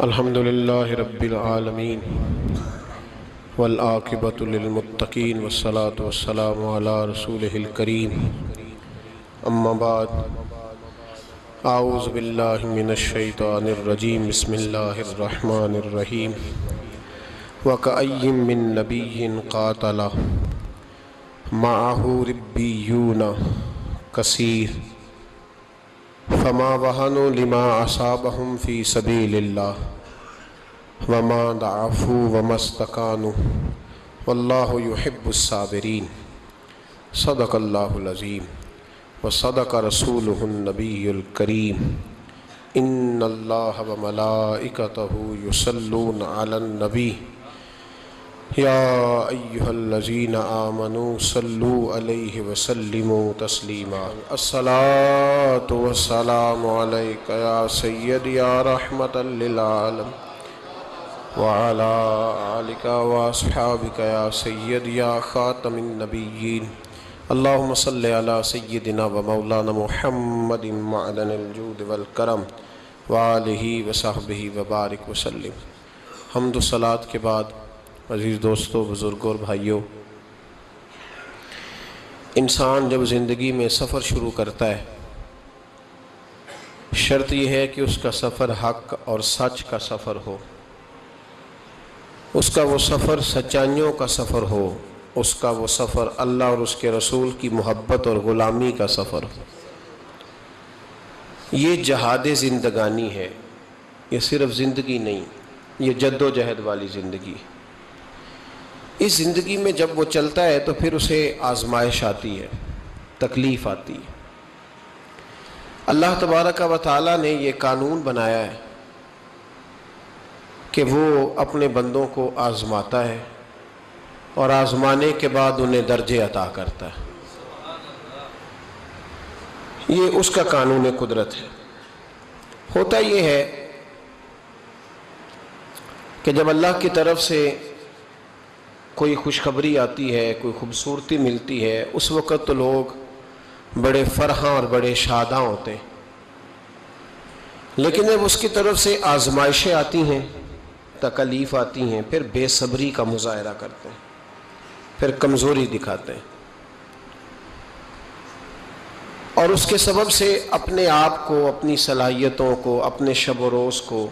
الحمد للہ رب العالمین والعاقبۃ للمتقین والصلاة والسلام علی رسولہ الکریم اما بعد اعوذ باللہ من الشیطان الرجیم بسم اللہ الرحمن الرحیم وَكَأَيٍّ مِّن نَبِيٍّ قَاتَلَ مَعَهُ رِبِّيُّونَ كَثِيرٌ فما وهنوا لما أصابهم في سبيل الله وما ضعفوا وما استكانوا والله يحب الصابرين صدق الله العظيم وصدق رسوله النبي الكريم إن الله وملائكته يصلون على النبي يا أيها الذين آمنوا صلوا عليه وسلموا تسليما الصلاة والسلام عليك يا سيدي يا رحمة للعالم وعلى آلك وأصحابك يا سيدي يا خاتم النبيين اللهم صل على سيدنا ومولانا محمد معدن الجود والكرم وآلہ وصحبہ وبارک وسلم۔ حمد و صلاة کے بعد عزیز دوستو، بزرگوں اور بھائیوں، انسان جب زندگی میں سفر شروع کرتا ہے، شرط یہ ہے کہ اس کا سفر حق اور سچ کا سفر ہو، اس کا وہ سفر سچائیوں کا سفر ہو، اس کا وہ سفر اللہ اور اس کے رسول کی محبت اور غلامی کا سفر ہو۔ یہ جہاد زندگانی ہے، یہ صرف زندگی نہیں، یہ جد و جہد والی زندگی ہے۔ اس زندگی میں جب وہ چلتا ہے تو پھر اسے آزمائش آتی ہے، تکلیف آتی ہے۔ اللہ تبارک و تعالیٰ نے یہ قانون بنایا ہے کہ وہ اپنے بندوں کو آزماتا ہے اور آزمانے کے بعد انہیں درجے عطا کرتا ہے۔ یہ اس کا قانون قدرت ہے۔ ہوتا یہ ہے کہ جب اللہ کی طرف سے کوئی خوشخبری آتی ہے، کوئی خوبصورتی ملتی ہے، اس وقت تو لوگ بڑے فرحاں اور بڑے شاداں ہوتے ہیں، لیکن جب اس کی طرف سے آزمائشیں آتی ہیں، تکلیف آتی ہیں، پھر بے صبری کا مظاہرہ کرتے ہیں، پھر کمزوری دکھاتے ہیں، اور اس کے سبب سے اپنے آپ کو، اپنی صلاحیتوں کو، اپنے شب و روز کو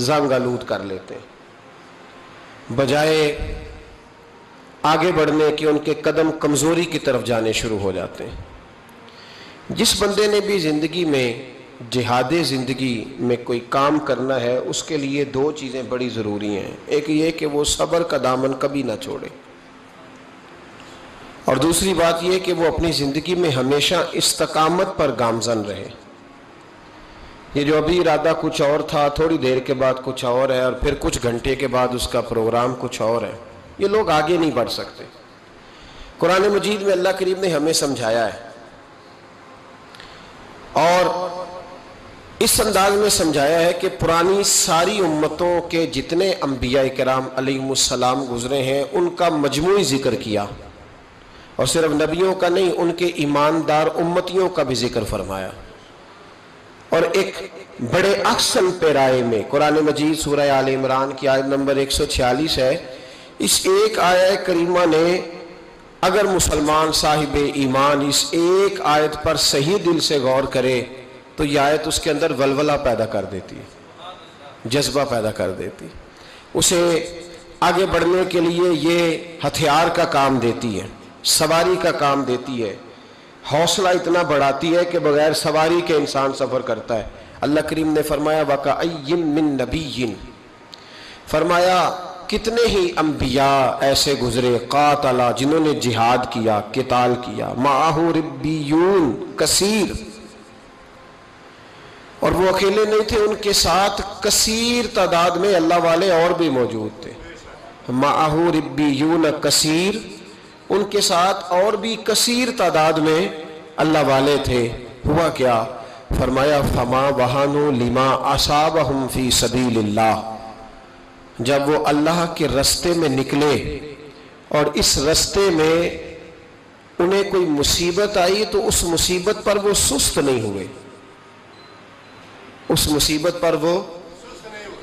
زنگ آلود کر لیتے ہیں۔ بجائے آگے بڑھنے کے ان کے قدم کمزوری کی طرف جانے شروع ہو جاتے ہیں۔ جس بندے نے بھی زندگی میں، جہاد زندگی میں کوئی کام کرنا ہے، اس کے لیے دو چیزیں بڑی ضروری ہیں۔ ایک یہ کہ وہ صبر کا دامن کبھی نہ چھوڑے، اور دوسری بات یہ کہ وہ اپنی زندگی میں ہمیشہ استقامت پر گامزن رہے۔ یہ جو ابھی ارادہ کچھ اور تھا، تھوڑی دیر کے بعد کچھ اور ہے، اور پھر کچھ گھنٹے کے بعد اس کا پروگرام کچھ اور ہے، یہ لوگ آگے نہیں بڑھ سکتے۔ قرآن مجید میں اللہ کریم نے ہمیں سمجھایا ہے، اور اس انداز میں سمجھایا ہے کہ پرانی ساری امتوں کے جتنے انبیاء کرام علیہم السلام گزرے ہیں، ان کا مجموعی ذکر کیا، اور صرف نبیوں کا نہیں، ان کے ایماندار امتیوں کا بھی ذکر فرمایا۔ اور ایک بڑے احسن پیرائے میں قرآن مجید سورہ آل عمران کی آیت نمبر 146 ہے۔ اس ایک آیت کریمہ نے اگر مسلمان صاحب ایمان اس ایک آیت پر صحیح دل سے غور کرے تو یہ آیت اس کے اندر ولولہ پیدا کر دیتی ہے، جذبہ پیدا کر دیتی، اسے آگے بڑھنے کے لیے یہ ہتھیار کا کام دیتی ہے، سواری کا کام دیتی ہے، حوصلہ اتنا بڑھاتی ہے کہ بغیر سواری کے انسان سفر کرتا ہے۔ اللہ کریم نے فرمایا وَكَأَيٍّ مِّن نَبِيٍّ، فرمایا کتنے ہی انبیاء ایسے گزرے قاتل، جنہوں نے جہاد کیا، قتال کیا، مَعَهُ رِبِّيُّونَ کثیر، اور وہ اکیلے نہیں تھے، ان کے ساتھ کثیر تعداد میں اللہ والے اور بھی موجود تھے۔ مَعَهُ رِبِّيُّونَ کثیر، ان کے ساتھ اور بھی کثیر تعداد میں اللہ والے تھے۔ ہوا کیا؟ فرمایا فما وہنوا لما اصابهم فی سبیل اللہ، جب وہ اللہ کے رستے میں نکلے اور اس رستے میں انہیں کوئی مصیبت آئی تو اس مصیبت پر وہ سست نہیں ہوئے، اس مصیبت پر وہ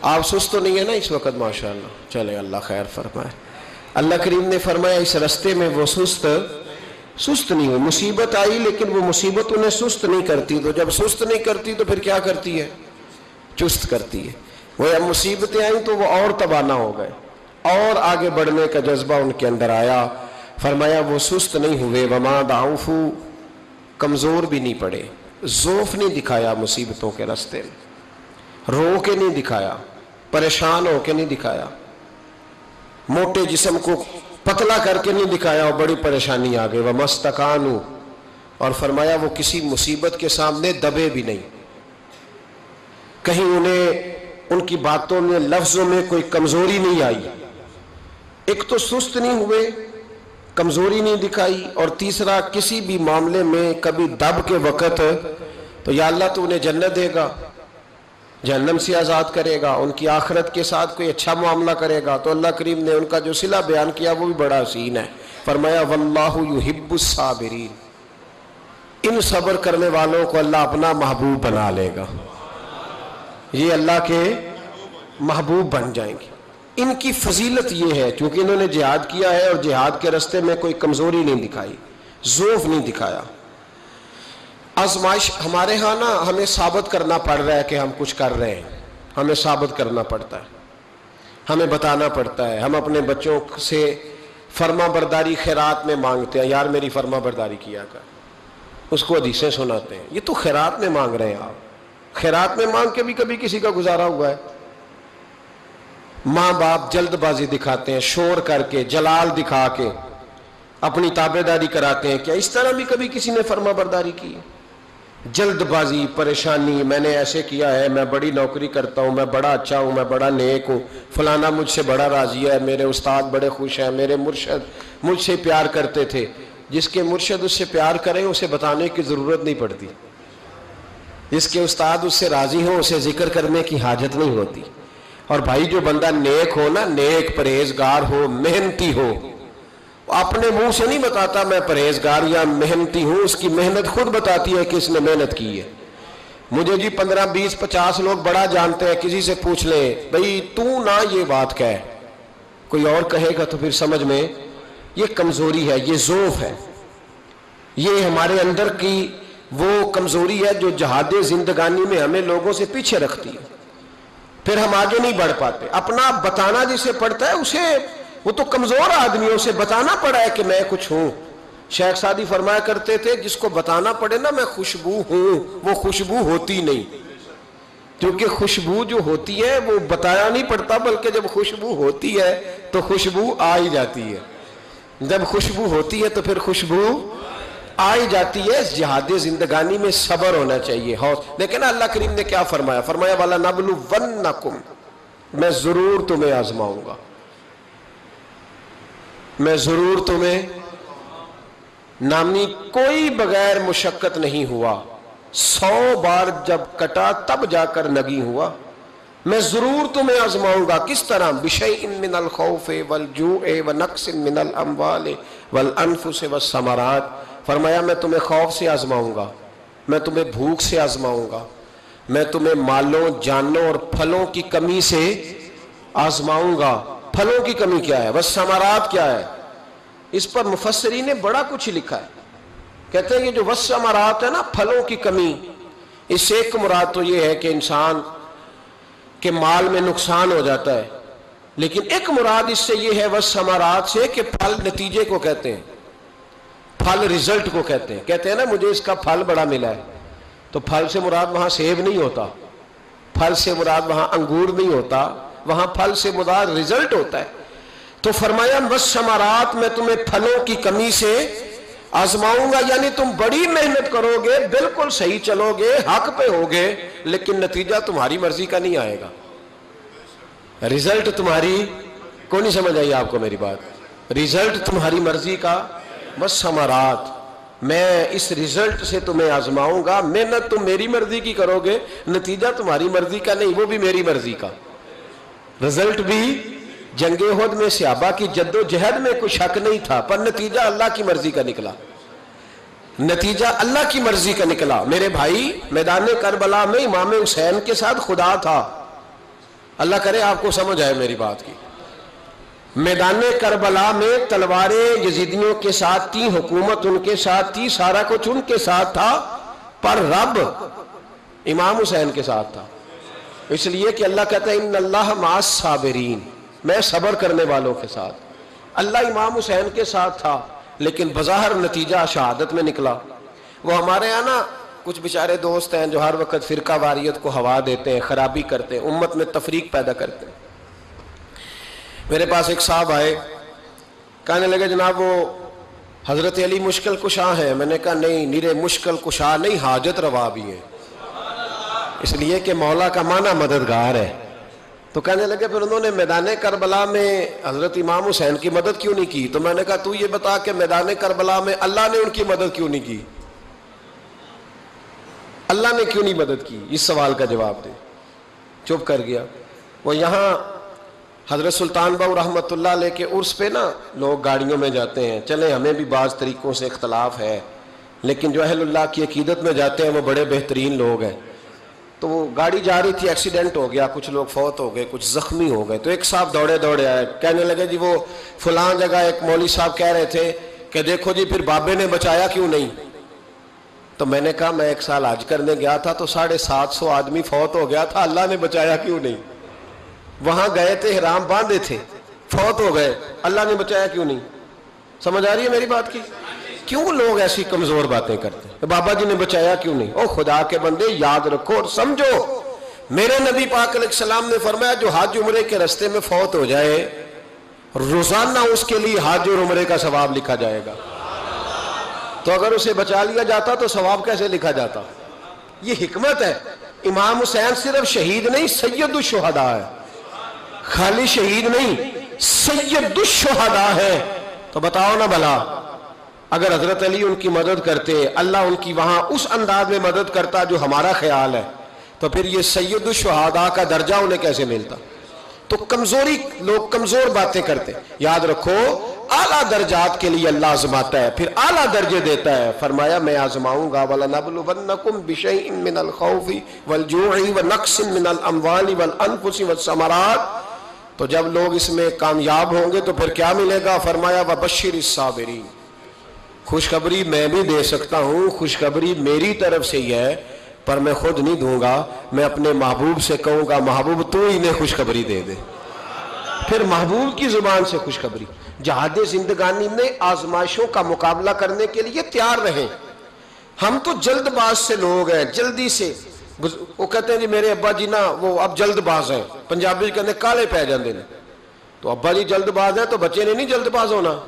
آپ سست تو نہیں ہے نا اس وقت؟ ماشاءاللہ، چلے اللہ خیر فرمائے۔ اللہ کریم نے فرمایا اس رستے میں وہ سست نہیں ہوئی۔ مصیبت آئی لیکن وہ مصیبت انہیں سست نہیں کرتی، تو جب سست نہیں کرتی تو پھر کیا کرتی ہے؟ چست کرتی ہے۔ وہ جب مصیبتیں آئیں تو وہ اور تبانا ہو گئے، اور آگے بڑھنے کا جذبہ ان کے اندر آیا۔ فرمایا وہ سست نہیں ہوئے، وما ضعفوا، کمزور بھی نہیں پڑے، ضعف نہیں دکھایا مصیبتوں کے راستے میں، رو کے نہیں دکھایا، پریشان ہو کے نہیں دکھایا، موٹے جسم کو پتلا کر کے نہیں دکھایا اور بڑی پریشانی آ گئی۔ وما استکانوا، اور فرمایا وہ کسی مصیبت کے سامنے دبے بھی نہیں، کہیں انہیں ان کی باتوں میں لفظوں میں کوئی کمزوری نہیں آئی۔ ایک تو سست نہیں ہوئے، کمزوری نہیں دکھائی، اور تیسرا کسی بھی معاملے میں کبھی دب کے وقت تو یا اللہ تو انہیں جنت دے گا، جہنم سے آزاد کرے گا، ان کی آخرت کے ساتھ کوئی اچھا معاملہ کرے گا، تو اللہ کریم نے ان کا جو صلہ بیان کیا وہ بھی بڑا حسین ہے۔ فرمایا واللہ یحب الصابرین، ان صبر کرنے والوں کو اللہ اپنا محبوب بنا لے گا، یہ اللہ کے محبوب بن جائیں گے۔ ان کی فضیلت یہ ہے چونکہ انہوں نے جہاد کیا ہے اور جہاد کے راستے میں کوئی کمزوری نہیں دکھائی، ضعف نہیں دکھایا۔ آزمائش ہمارے ہاں نا ہمیں ثابت کرنا پڑ رہا ہے کہ ہم کچھ کر رہے ہیں، ہمیں ثابت کرنا پڑتا ہے، ہمیں بتانا پڑتا ہے۔ ہم اپنے بچوں سے فرما برداری خیرات میں مانگتے ہیں، یار میری فرما برداری کیا کر، اس کو حدیثیں سناتے ہیں، یہ تو خیرات میں مانگ رہے ہیں آپ، خیرات میں مانگ کے بھی کبھی کسی کا گزارا ہوا ہے؟ ماں باپ جلد بازی دکھاتے ہیں، شور کر کے، جلال دکھا کے اپنی تابعداری کراتے ہیں، کیا اس طرح بھی کبھی کسی نے فرما برداری کی؟ جلد بازی، پریشانی، میں نے ایسے کیا ہے، میں بڑی نوکری کرتا ہوں، میں بڑا اچھا ہوں، میں بڑا نیک ہوں، فلانا مجھ سے بڑا راضی ہے، میرے استاد بڑے خوش ہیں، میرے مرشد مجھ سے پیار کرتے تھے۔ جس کے مرشد اس سے پیار کریں اسے بتانے کی ضرورت نہیں پڑتی، جس کے استاد اس سے راضی ہوں اسے ذکر کرنے کی حاجت نہیں ہوتی۔ اور بھائی جو بندہ نیک ہو نا، نیک پرہیزگار ہو، محنتی ہو، اپنے منہ سے نہیں بتاتا میں پرہیزگار یا محنتی ہوں، اس کی محنت خود بتاتی ہے کہ اس نے محنت کی ہے۔ مجھے جی 15 20 50 لوگ بڑا جانتے ہیں، کسی سے پوچھ لیں بھئی تو نہ یہ بات کہے، کوئی اور کہے گا تو پھر سمجھ میں یہ کمزوری ہے، یہ ضعف ہے، یہ ہمارے اندر کی وہ کمزوری ہے جو جہاد زندگانی میں ہمیں لوگوں سے پیچھے رکھتی ہے، پھر ہم آگے نہیں بڑھ پاتے۔ اپنا بتانا جسے پڑتا ہے اسے، وہ تو کمزور آدمی ہے، اسے بتانا پڑا ہے کہ میں کچھ ہوں۔ شیخ سعدی فرمایا کرتے تھے جس کو بتانا پڑے نا میں خوشبو ہوں، وہ خوشبو ہوتی نہیں، کیونکہ خوشبو جو ہوتی ہے وہ بتایا نہیں پڑتا، بلکہ جب خوشبو ہوتی ہے تو خوشبو آ ہی جاتی ہے، جب خوشبو ہوتی ہے تو پھر خوشبو آ ہی جاتی ہے۔ جہاد زندگانی میں صبر ہونا چاہیے، لیکن اللہ کریم نے کیا فرمایا؟ فرمایا وَلَنَبْلُوَنَّكُمْ، میں ضرور تمہیں آزماؤں گا، میں ضرور تمہیں، نامی کوئی بغیر مشقت نہیں ہوا، 100 بار جب کٹا تب جا کر نگی ہوا، میں ضرور تمہیں آزماؤں گا۔ کس طرح؟ بِشَيْءٍ مِّنَ الْخَوْفِ وَالْجُوعِ وَنَقْصٍ مِّنَ الْأَمْوَالِ وَالْأَنفُسِ وَالثَّمَرَاتِ۔ فرمایا میں تمہیں خوف سے آزماؤں گا، میں تمہیں بھوک سے آزماؤں گا، میں تمہیں مالوں، جانوں اور پھلوں کی کمی سے آزماؤں گا۔ پھلوں کی کمی کیا ہے؟ والثمرات کیا ہے؟ اس پر مفسرین نے بڑا کچھ لکھا ہے، کہتے ہیں کہ جو والثمرات ہے نا، پھلوں کی کمی، اس سے ایک مراد تو یہ ہے کہ انسان کے مال میں نقصان ہو جاتا ہے، لیکن ایک مراد اس سے یہ ہے والثمرات سے کہ پھل نتیجے کو کہتے ہیں، پھل رزلٹ کو کہتے ہیں۔ کہتے ہیں نا مجھے اس کا پھل بڑا ملا ہے، تو پھل سے مراد وہاں سیب نہیں ہوتا، پھل سے مراد وہاں انگور نہیں ہوتا، وہاں پھل سے مراد رزلٹ ہوتا ہے۔ تو فرمایا والثمرات، میں تمہیں پھلوں کی کمی سے آزماؤں گا، یعنی تم بڑی محنت کرو گے، بالکل صحیح چلو گے، حق پہ ہوگے، لیکن نتیجہ تمہاری مرضی کا نہیں آئے گا، رزلٹ تمہاری کو نہیں سمجھ آئی آپ کو میری بات، رزلٹ تمہاری مرضی کا۔ والثمرات، میں اس رزلٹ سے تمہیں آزماؤں گا، محنت تم میری مرضی کی کرو گے، نتیجہ تمہاری مرضی کا نہیں، وہ بھی میری مرضی کا۔ رزلٹ بھی جنگ احد میں صحابہ کی جد و جہد میں کوئی شک نہیں تھا، پر نتیجہ اللہ کی مرضی کا نکلا، نتیجہ اللہ کی مرضی کا نکلا۔ میرے بھائی، میدان کربلا میں امام حسین کے ساتھ خدا تھا، اللہ کرے آپ کو سمجھ آئے میری بات کی. میدان کربلا میں تلواریں یزیدیوں کے ساتھ تھی، حکومت ان کے ساتھ تھی، سارا کچھ ان کے ساتھ تھا، پر رب امام حسین کے ساتھ تھا. اس لیے کہ اللہ کہتا ہے ان اللہ مع الصابرین، میں صبر کرنے والوں کے ساتھ. اللہ امام حسین کے ساتھ تھا، لیکن بظاہر نتیجہ شہادت میں نکلا. وہ ہمارے یہاں نا کچھ بیچارے دوست ہیں جو ہر وقت فرقہ واریت کو ہوا دیتے ہیں، خرابی کرتے ہیں، امت میں تفریق پیدا کرتے ہیں. میرے پاس ایک صاحب آئے، کہنے لگے جناب وہ حضرت علی مشکل کشا ہیں. میں نے کہا نہیں، نیرے مشکل کشا نہیں، حاجت روا بھی ہے، اس لیے کہ مولا کا معنی مددگار ہے. تو کہنے لگے پھر انہوں نے میدان کربلا میں حضرت امام حسین کی مدد کیوں نہیں کی؟ تو میں نے کہا تو یہ بتا کہ میدان کربلا میں اللہ نے ان کی مدد کیوں نہیں کی؟ اللہ نے کیوں نہیں مدد کی؟ اس سوال کا جواب دے. چپ کر گیا. وہ یہاں حضرت سلطان باؤ رحمۃ اللہ علیہ کے عرس پہ نا لوگ گاڑیوں میں جاتے ہیں. چلیں ہمیں بھی بعض طریقوں سے اختلاف ہے، لیکن جو اہل اللہ کی عقیدت میں جاتے ہیں وہ بڑے بہترین لوگ ہیں. تو وہ گاڑی جا رہی تھی، ایکسیڈنٹ ہو گیا، کچھ لوگ فوت ہو گئے، کچھ زخمی ہو گئے. تو ایک صاحب دوڑے آئے، کہنے لگے جی وہ فلاں جگہ ایک مولوی صاحب کہہ رہے تھے کہ دیکھو جی پھر بابے نے بچایا کیوں نہیں؟ تو میں نے کہا میں ایک سال حج کرنے گیا تھا تو 750 آدمی فوت ہو گیا تھا، اللہ نے بچایا کیوں نہیں؟ وہاں گئے تھے، احرام باندھے تھے، فوت ہو گئے، اللہ نے بچایا کیوں نہیں؟ سمجھ آ رہی ہے میری بات کی؟ کیوں لوگ ایسی کمزور باتیں کرتے ہیں؟ بابا جی نے بچایا کیوں نہیں؟ او خدا کے بندے یاد رکھو اور سمجھو، میرے نبی پاک علیہ السلام نے فرمایا جو حج عمرے کے رستے میں فوت ہو جائے روزانہ اس کے لیے حج اور عمرے کا ثواب لکھا جائے گا. تو اگر اسے بچا لیا جاتا تو ثواب کیسے لکھا جاتا؟ یہ حکمت ہے. امام حسین صرف شہید نہیں، سید الشہداء ہے. خالی شہید نہیں، سید الشہداء ہے. تو بتاؤ نا بھلا اگر حضرت علی ان کی مدد کرتے، اللہ ان کی وہاں اس انداز میں مدد کرتا جو ہمارا خیال ہے، تو پھر یہ سید الشہداء کا درجہ انہیں کیسے ملتا؟ تو کمزوری، لوگ کمزور باتیں کرتے. یاد رکھو اعلیٰ درجات کے لیے اللہ آزماتا ہے، پھر اعلیٰ درجے دیتا ہے. فرمایا میں آزماؤں گا وَلَنَبْلُوَنَّكُمْ بِشَيْءٍ مِّنَ الْخَوْفِ وَالْجُوعِ وَنَقْصٍ مِّنَ الْأَمْوَالِ وَالْأَنفُسِ وَالثَّمَرَاتِ. تو جب لوگ اس میں کامیاب ہوں گے تو پھر کیا ملے گا؟ فرمایا وَبَشِّرِ الصَّابِرِينَ. خوشخبری میں بھی دے سکتا ہوں، خوشخبری میری طرف سے ہی ہے، پر میں خود نہیں دوں گا، میں اپنے محبوب سے کہوں گا محبوب تو انہیں خوشخبری دے دے. پھر محبوب کی زبان سے خوشخبری. جہاد زندگانی میں آزمائشوں کا مقابلہ کرنے کے لیے تیار رہیں. ہم تو جلد باز سے لوگ ہیں، جلدی سے. وہ کہتے ہیں جی میرے ابا جی نا وہ اب جلد باز ہیں، پنجابی کہتے ہیں کالے پہ جاندے نے. تو ابا جی جلد باز ہیں تو بچے نے نہیں جلد باز ہونا.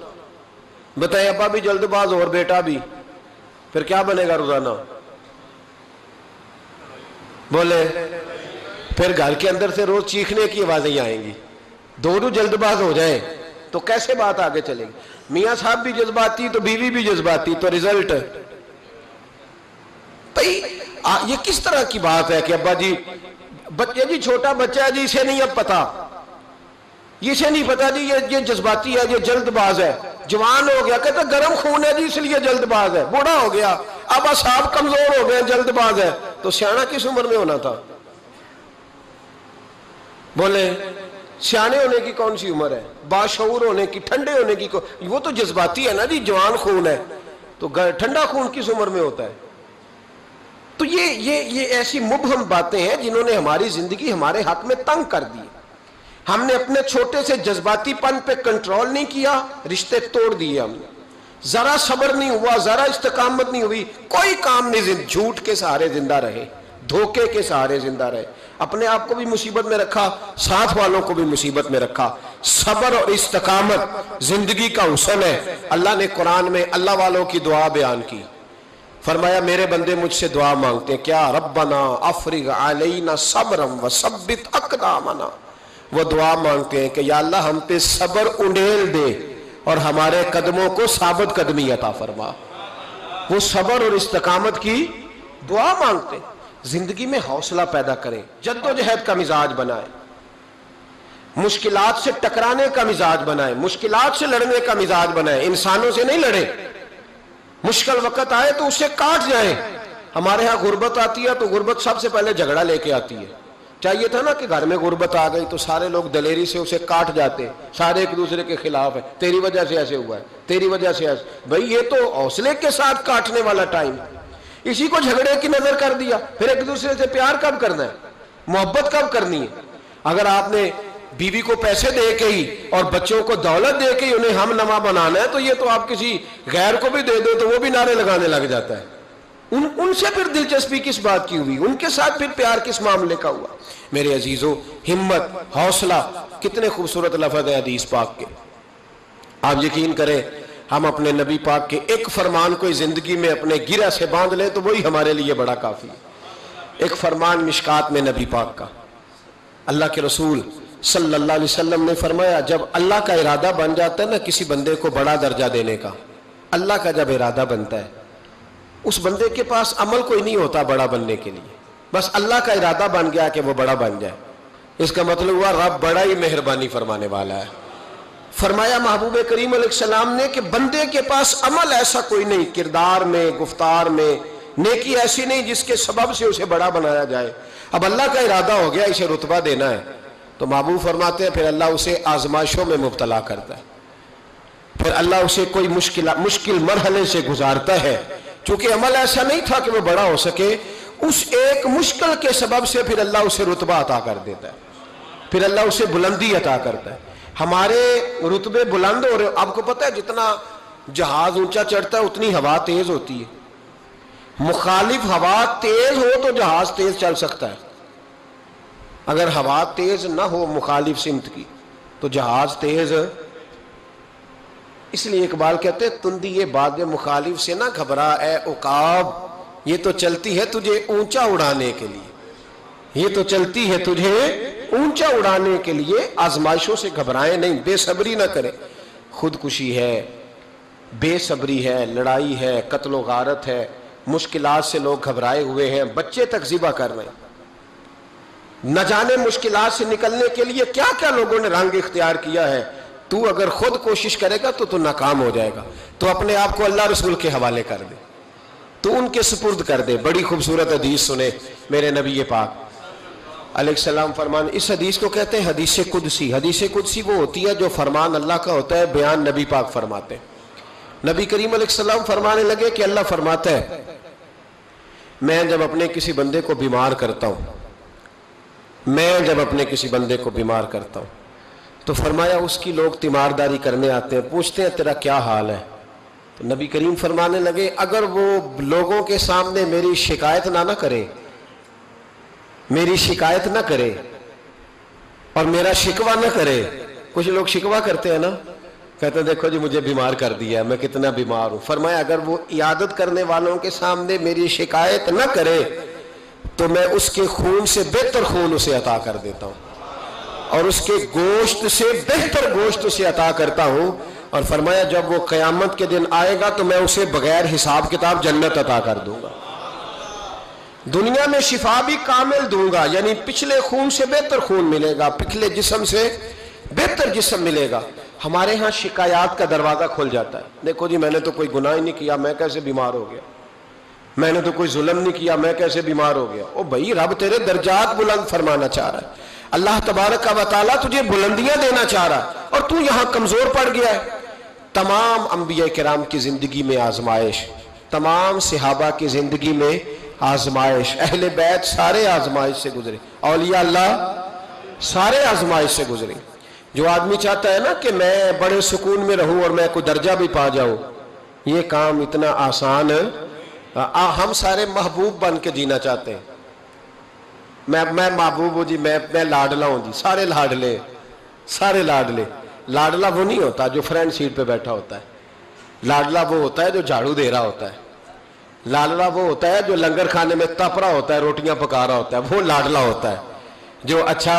بتائیں ابا بھی جلد باز اور بیٹا بھی، پھر کیا بنے گا روزانہ؟ بولے پھر گھر کے اندر سے روز چیخنے کی آوازیں آئیں گی. دونوں جلد باز ہو جائیں تو کیسے بات آگے چلے گی؟ میاں صاحب بھی جذباتی تو بیوی بھی جذباتی، تو رزلٹ یہ کس طرح کی بات ہے کہ ابا جی بچے جی چھوٹا بچہ ہے جی اسے نہیں اب پتا، اسے نہیں پتا جی یہ جذباتی ہے، یہ جلد باز ہے. جوان ہو گیا کہتا گرم خون ہے جی اس لیے جلد باز ہے. بوڑھا ہو گیا اب اصحاب کمزور ہو گئے جلد باز ہے. تو سیانا کس عمر میں ہونا تھا؟ بولے سیانے ہونے کی کون سی عمر ہے؟ باشعور ہونے کی، ٹھنڈے ہونے کی. وہ تو جذباتی ہے نا جی، جوان خون ہے. تو ٹھنڈا خون کس عمر میں ہوتا ہے؟ تو یہ ایسی مبہم باتیں ہیں جنہوں نے ہماری زندگی ہمارے حق میں تنگ کر دی. ہم نے اپنے چھوٹے سے جذباتی پن پہ کنٹرول نہیں کیا، رشتے توڑ دیے ہم نے. ذرا صبر نہیں ہوا، ذرا استقامت نہیں ہوئی، کوئی کام نہیں. جھوٹ کے سہارے زندہ رہے، دھوکے کے سہارے زندہ رہے، اپنے آپ کو بھی مصیبت میں رکھا، ساتھ والوں کو بھی مصیبت میں رکھا. صبر اور استقامت زندگی کا حسن ہے. اللہ نے قرآن میں اللہ والوں کی دعا بیان کی. فرمایا میرے بندے مجھ سے دعا مانگتے ہیں کیا؟ ربنا افرغ علینا صبرا وثبت اقدامنا. وہ دعا مانگتے ہیں کہ یا اللہ ہم پہ صبر انڈیل دے اور ہمارے قدموں کو ثابت قدمی عطا فرما. وہ صبر اور استقامت کی دعا مانگتے ہیں. زندگی میں حوصلہ پیدا کریں، جد و جہد کا مزاج بنائیں، مشکلات سے ٹکرانے کا مزاج بنائیں، مشکلات سے لڑنے کا مزاج بنائیں. انسانوں سے نہیں لڑیں، مشکل وقت آئے تو اسے کاٹ جائیں. ہمارے ہاں غربت آتی ہے تو غربت سب سے پہلے جھگڑا لے کے آتی ہے. چاہیے تھا نا کہ گھر میں غربت آ گئی تو سارے لوگ دلیری سے اسے کاٹ جاتے، سارے ایک دوسرے کے خلاف ہیں، تیری وجہ سے ایسے ہوا ہے، تیری وجہ سے ایسے. بھئی یہ تو حوصلے کے ساتھ کاٹنے والا ٹائم، اسی کو جھگڑے کی نظر کر دیا. پھر ایک دوسرے سے پیار کب کرنا ہے، محبت کب کرنی ہے؟ اگر آپ نے بیوی کو پیسے دے کے ہی اور بچوں کو دولت دے کے ہی انہیں ہم نما بنانا ہے تو یہ تو آپ کسی غیر کو بھی دے دو تو وہ بھی نعرے لگانے لگ جاتا ہے. ان سے پھر دلچسپی کس بات کی ہوئی، ان کے ساتھ پھر پیار کس معاملے کا ہوا؟ میرے عزیزو، ہمت، حوصلہ، کتنے خوبصورت لفظ ہے حدیث پاک کے. آپ یقین کریں ہم اپنے نبی پاک کے ایک فرمان کو زندگی میں اپنے گرہ سے باندھ لیں تو وہی ہمارے لیے بڑا کافی ہے. ایک فرمان مشکات میں نبی پاک کا، اللہ کے رسول صلی اللہ علیہ وسلم نے فرمایا جب اللہ کا ارادہ بن جاتا ہے نا کسی بندے کو بڑا درجہ دینے کا، اللہ کا جب ارادہ بنتا ہے اس بندے کے پاس عمل کوئی نہیں ہوتا بڑا بننے کے لیے، بس اللہ کا ارادہ بن گیا کہ وہ بڑا بن جائے. اس کا مطلب ہوا رب بڑا ہی مہربانی فرمانے والا ہے. فرمایا محبوب کریم علیہ السلام نے کہ بندے کے پاس عمل ایسا کوئی نہیں، کردار میں، گفتار میں نیکی ایسی نہیں جس کے سبب سے اسے بڑا بنایا جائے. اب اللہ کا ارادہ ہو گیا اسے رتبہ دینا ہے تو محبوب فرماتے ہیں پھر اللہ اسے آزمائشوں میں مبتلا کرتا ہے، پھر اللہ اسے کوئی مشکل مرحلے سے گزارتا ہے. چونکہ عمل ایسا نہیں تھا کہ وہ بڑا ہو سکے، اس ایک مشکل کے سبب سے پھر اللہ اسے رتبہ عطا کر دیتا ہے، پھر اللہ اسے بلندی عطا کرتا ہے. ہمارے رتبے بلند ہو رہے، آپ کو پتہ ہے جتنا جہاز اونچا چڑھتا ہے اتنی ہوا تیز ہوتی ہے. مخالف ہوا تیز ہو تو جہاز تیز چل سکتا ہے، اگر ہوا تیز نہ ہو مخالف سمت کی تو جہاز تیز. اس لیے اقبال کہتے ہیں تندی یہ بات مخالف سے نہ گھبرا اے عقاب، یہ تو چلتی ہے تجھے اونچا اڑانے کے لیے، یہ تو چلتی ہے تجھے اونچا اڑانے کے لیے. آزمائشوں سے گھبرائیں نہیں، بے صبری نہ کریں. خودکشی ہے، بے صبری ہے، لڑائی ہے، قتل و غارت ہے، مشکلات سے لوگ گھبرائے ہوئے ہیں، بچے تک ذبح کر رہے ہیں. نہ جانے مشکلات سے نکلنے کے لیے کیا کیا لوگوں نے رنگ اختیار کیا ہے. تو اگر خود کوشش کرے گا تو ناکام ہو جائے گا. تو اپنے آپ کو اللہ رسول کے حوالے کر دے، تو ان کے سپرد کر دے. بڑی خوبصورت حدیث سنے میرے نبی پاک علیہ السلام فرمان. اس حدیث کو کہتے ہیں حدیث قدسی. حدیث قدسی وہ ہوتی ہے جو فرمان اللہ کا ہوتا ہے، بیان نبی پاک فرماتے ہیں. نبی کریم علیہ السلام فرمانے لگے کہ اللہ فرماتا ہے میں جب اپنے کسی بندے کو بیمار کرتا ہوں، میں جب اپنے کسی بندے کو بیمار کرتا ہوں تو فرمایا اس کی لوگ تیمارداری کرنے آتے ہیں، پوچھتے ہیں تیرا کیا حال ہے. تو نبی کریم فرمانے لگے اگر وہ لوگوں کے سامنے میری شکایت نہ کرے، میری شکایت نہ کرے اور میرا شکوہ نہ کرے. کچھ لوگ شکوہ کرتے ہیں نا، کہتے ہیں دیکھو جی مجھے بیمار کر دیا، میں کتنا بیمار ہوں. فرمایا اگر وہ عیادت کرنے والوں کے سامنے میری شکایت نہ کرے تو میں اس کے خون سے بہتر خون اسے عطا کر دیتا ہوں اور اس کے گوشت سے بہتر گوشت اسے عطا کرتا ہوں. اور فرمایا جب وہ قیامت کے دن آئے گا تو میں اسے بغیر حساب کتاب جنت عطا کر دوں گا. دنیا میں شفا بھی کامل دوں گا، یعنی پچھلے خون سے بہتر خون ملے گا، پچھلے جسم سے بہتر جسم ملے گا. ہمارے ہاں شکایات کا دروازہ کھل جاتا ہے. دیکھو جی میں نے تو کوئی گناہ ہی نہیں کیا، میں کیسے بیمار ہو گیا، میں نے تو کوئی ظلم نہیں کیا، میں کیسے بیمار ہو گیا. او بھائی رب تیرے درجات بلند فرمانا چاہ رہا ہے، اللہ تبارک و تعالیٰ تجھے بلندیاں دینا چاہ رہا ہے اور تو یہاں کمزور پڑ گیا ہے. تمام انبیاء کرام کی زندگی میں آزمائش، تمام صحابہ کی زندگی میں آزمائش، اہل بیت سارے آزمائش سے گزرے، اولیاء اللہ سارے آزمائش سے گزرے. جو آدمی چاہتا ہے نا کہ میں بڑے سکون میں رہوں اور میں کوئی درجہ بھی پا جاؤں، یہ کام اتنا آسان ہے. ہم سارے محبوب بن کے جینا چاہتے ہیں. میں محبوب ہوں جی، میں لاڈلا ہوں جی، سارے لاڈلے، سارے لاڈلے. لاڈلا وہ نہیں ہوتا جو فرنٹ سیٹ پہ بیٹھا ہوتا ہے، لاڈلا وہ ہوتا ہے جو جھاڑو دے رہا ہوتا ہے، لاڈلا وہ ہوتا ہے جو لنگر کھانے میں تپ رہا ہوتا ہے، روٹیاں پکا رہا ہوتا ہے، وہ لاڈلا ہوتا ہے. جو اچھا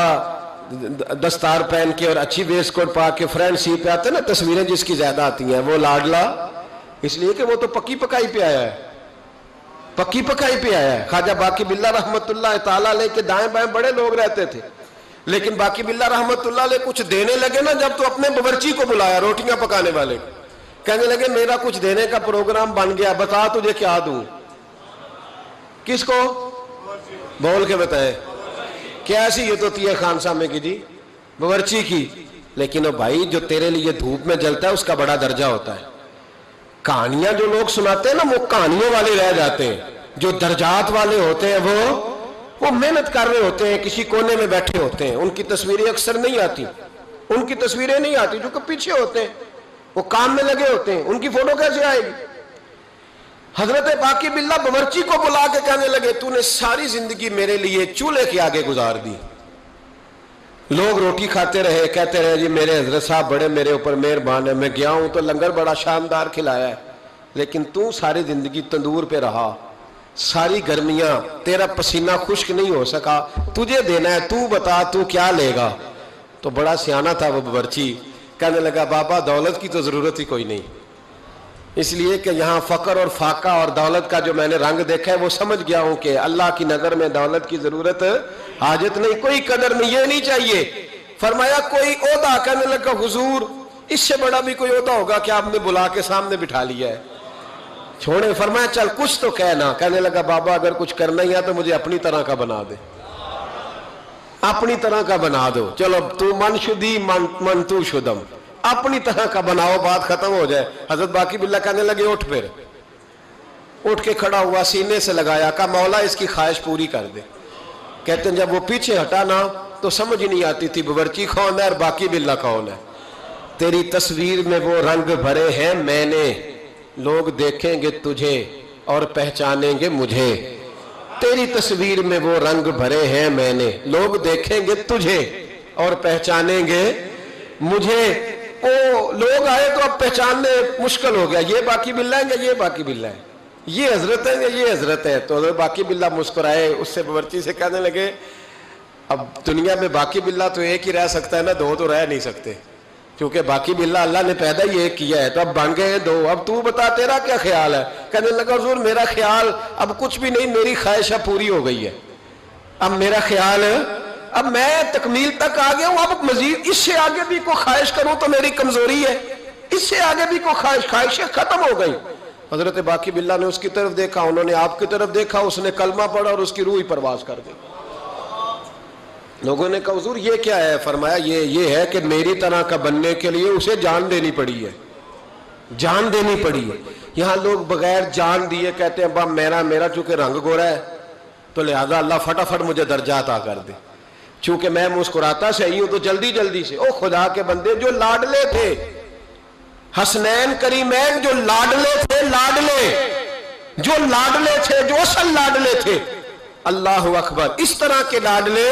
دستار پہن کے اور اچھی ویسٹ کوٹ پا کے فرنٹ سیٹ پہ آتے ہیں نا، تصویریں جس کی زیادہ آتی ہیں، وہ لاڈلا اس لیے کہ وہ تو پکی پکائی پہ آیا ہے، پکی پکائی پہ آیا ہے. خواجہ باقی باللہ رحمت اللہ تعالیٰ علیہ کے دائیں بائیں بڑے لوگ رہتے تھے، لیکن باقی باللہ رحمت اللہ علیہ کچھ دینے لگے نا، جب تو اپنے باورچی کو بلایا روٹیاں پکانے والے، کہنے لگے میرا کچھ دینے کا پروگرام بن گیا، بتا تجھے کیا دوں. کس کو؟ بول کے بتائیں. کیسی یہ تو تیہ خان سامنے کی جی باورچی کی، لیکن وہ بھائی جو تیرے لیے دھوپ میں جلتا ہے اس کا بڑا درجہ ہوتا ہے۔ کہانیاں جو لوگ سناتے ہیں نا وہ کہانیوں والے رہ جاتے ہیں، جو درجات والے ہوتے ہیں وہ محنت کر رہے ہوتے ہیں، کسی کونے میں بیٹھے ہوتے ہیں، ان کی تصویریں اکثر نہیں آتی، ان کی تصویریں نہیں آتی جو کہ پیچھے ہوتے ہیں، وہ کام میں لگے ہوتے ہیں، ان کی فوٹو کیسے آئے گی؟ حضرت باقی باللہ باورچی کو بلا کے کہنے لگے تو نے ساری زندگی میرے لیے چولہے کے آگے گزار دی، لوگ روٹی کھاتے رہے، کہتے رہے جی میرے حضرت صاحب بڑے میرے اوپر مہربان ہے، میں گیا ہوں تو لنگر بڑا شاندار کھلایا ہے، لیکن تو ساری زندگی تندور پہ رہا، ساری گرمیاں تیرا پسینہ خشک نہیں ہو سکا، تجھے دینا ہے، تو بتا تو کیا لے گا؟ تو بڑا سیانہ تھا وہ باورچی، کہنے لگا بابا دولت کی تو ضرورت ہی کوئی نہیں، اس لیے کہ یہاں فقر اور فاقہ اور دولت کا جو میں نے رنگ دیکھا ہے وہ سمجھ گیا ہوں کہ اللہ کی نظر میں دولت کی ضرورت حاجت نہیں، کوئی قدر نہیں، یہ نہیں چاہیے۔ فرمایا کوئی عہدہ؟ کہنے لگا حضور اس سے بڑا بھی کوئی عہدہ ہوگا کہ آپ نے بلا کے سامنے بٹھا لیا ہے، چھوڑے۔ فرمایا چل کچھ تو کہنا۔ کہنے لگا بابا اگر کچھ کرنا ہی ہے تو مجھے اپنی طرح کا بنا دے، اپنی طرح کا بنا دو، چلو تو من شدی من تو شدم، اپنی طرح کا بناؤ، بات ختم ہو جائے۔ حضرت باقی باللہ کہنے لگے اٹھ، پھر اٹھ کے کھڑا ہوا، سینے سے لگایا، کہا مولا اس کی خواہش پوری کر دے۔ کہتے ہیں جب وہ پیچھے ہٹا نا تو سمجھ نہیں آتی تھی باورچی کون ہے اور باقی باللہ کون ہے۔ تیری تصویر میں وہ رنگ بھرے ہیں میں نے، لوگ دیکھیں گے تجھے اور پہچانیں گے مجھے۔ تیری تصویر میں وہ رنگ بھرے ہیں میں نے، لوگ دیکھیں گے تجھے اور پہچانیں گے مجھے۔ او لوگ آئے تو اب پہچاننے مشکل ہو گیا، یہ باقی باللہ ہے یا یہ باقی باللہ ہے، یہ حضرت ہے یا یہ حضرت ہے۔ تو حضرت باقی باللہ مسکرائے، اس سے باورچی سے کہنے لگے اب دنیا میں باقی باللہ تو ایک ہی رہ سکتا ہے نا، دو تو رہ نہیں سکتے، کیونکہ باقی باللہ اللہ نے پیدا ہی ایک کیا ہے، تو اب بن گئے ہیں دو۔ اب تو بتا تیرا کیا خیال ہے؟ کہنے لگا حضور میرا خیال اب کچھ بھی نہیں، میری خواہشہ پوری ہو گئی ہے، اب میرا خیال اب میں تکمیل تک آ گیا ہوں، اب مزید اس سے آگے بھی کوئی خواہش کروں تو میری کمزوری ہے، اس سے آگے بھی کوئی خواہشیں ختم ہو گئی۔ حضرت باقی باللہ نے اس کی طرف دیکھا، انہوں نے آپ کی طرف دیکھا، اس نے کلمہ پڑھا اور اس کی روح پرواز کر گئی۔ لوگوں نے کہا حضور یہ کیا ہے؟ فرمایا یہ ہے کہ میری طرح کا بننے کے لیے اسے جان دینی پڑی ہے، جان دینی پڑی ہے۔ یہاں لوگ بغیر جان دیے کہتے ہیں با میرا چونکہ رنگ گورا ہے تو لہذا اللہ فٹافٹ مجھے درجہ عطا کر دے، چونکہ میں مسکراتا صحیح ہوں تو جلدی جلدی سے۔ او خدا کے بندے جو لاڈلے تھے، حسنین کریمین جو لاڈلے تھے، جو لاڈلے تھے، جو اصل لاڈلے تھے، اللہ اکبر، اس طرح کے لاڈلے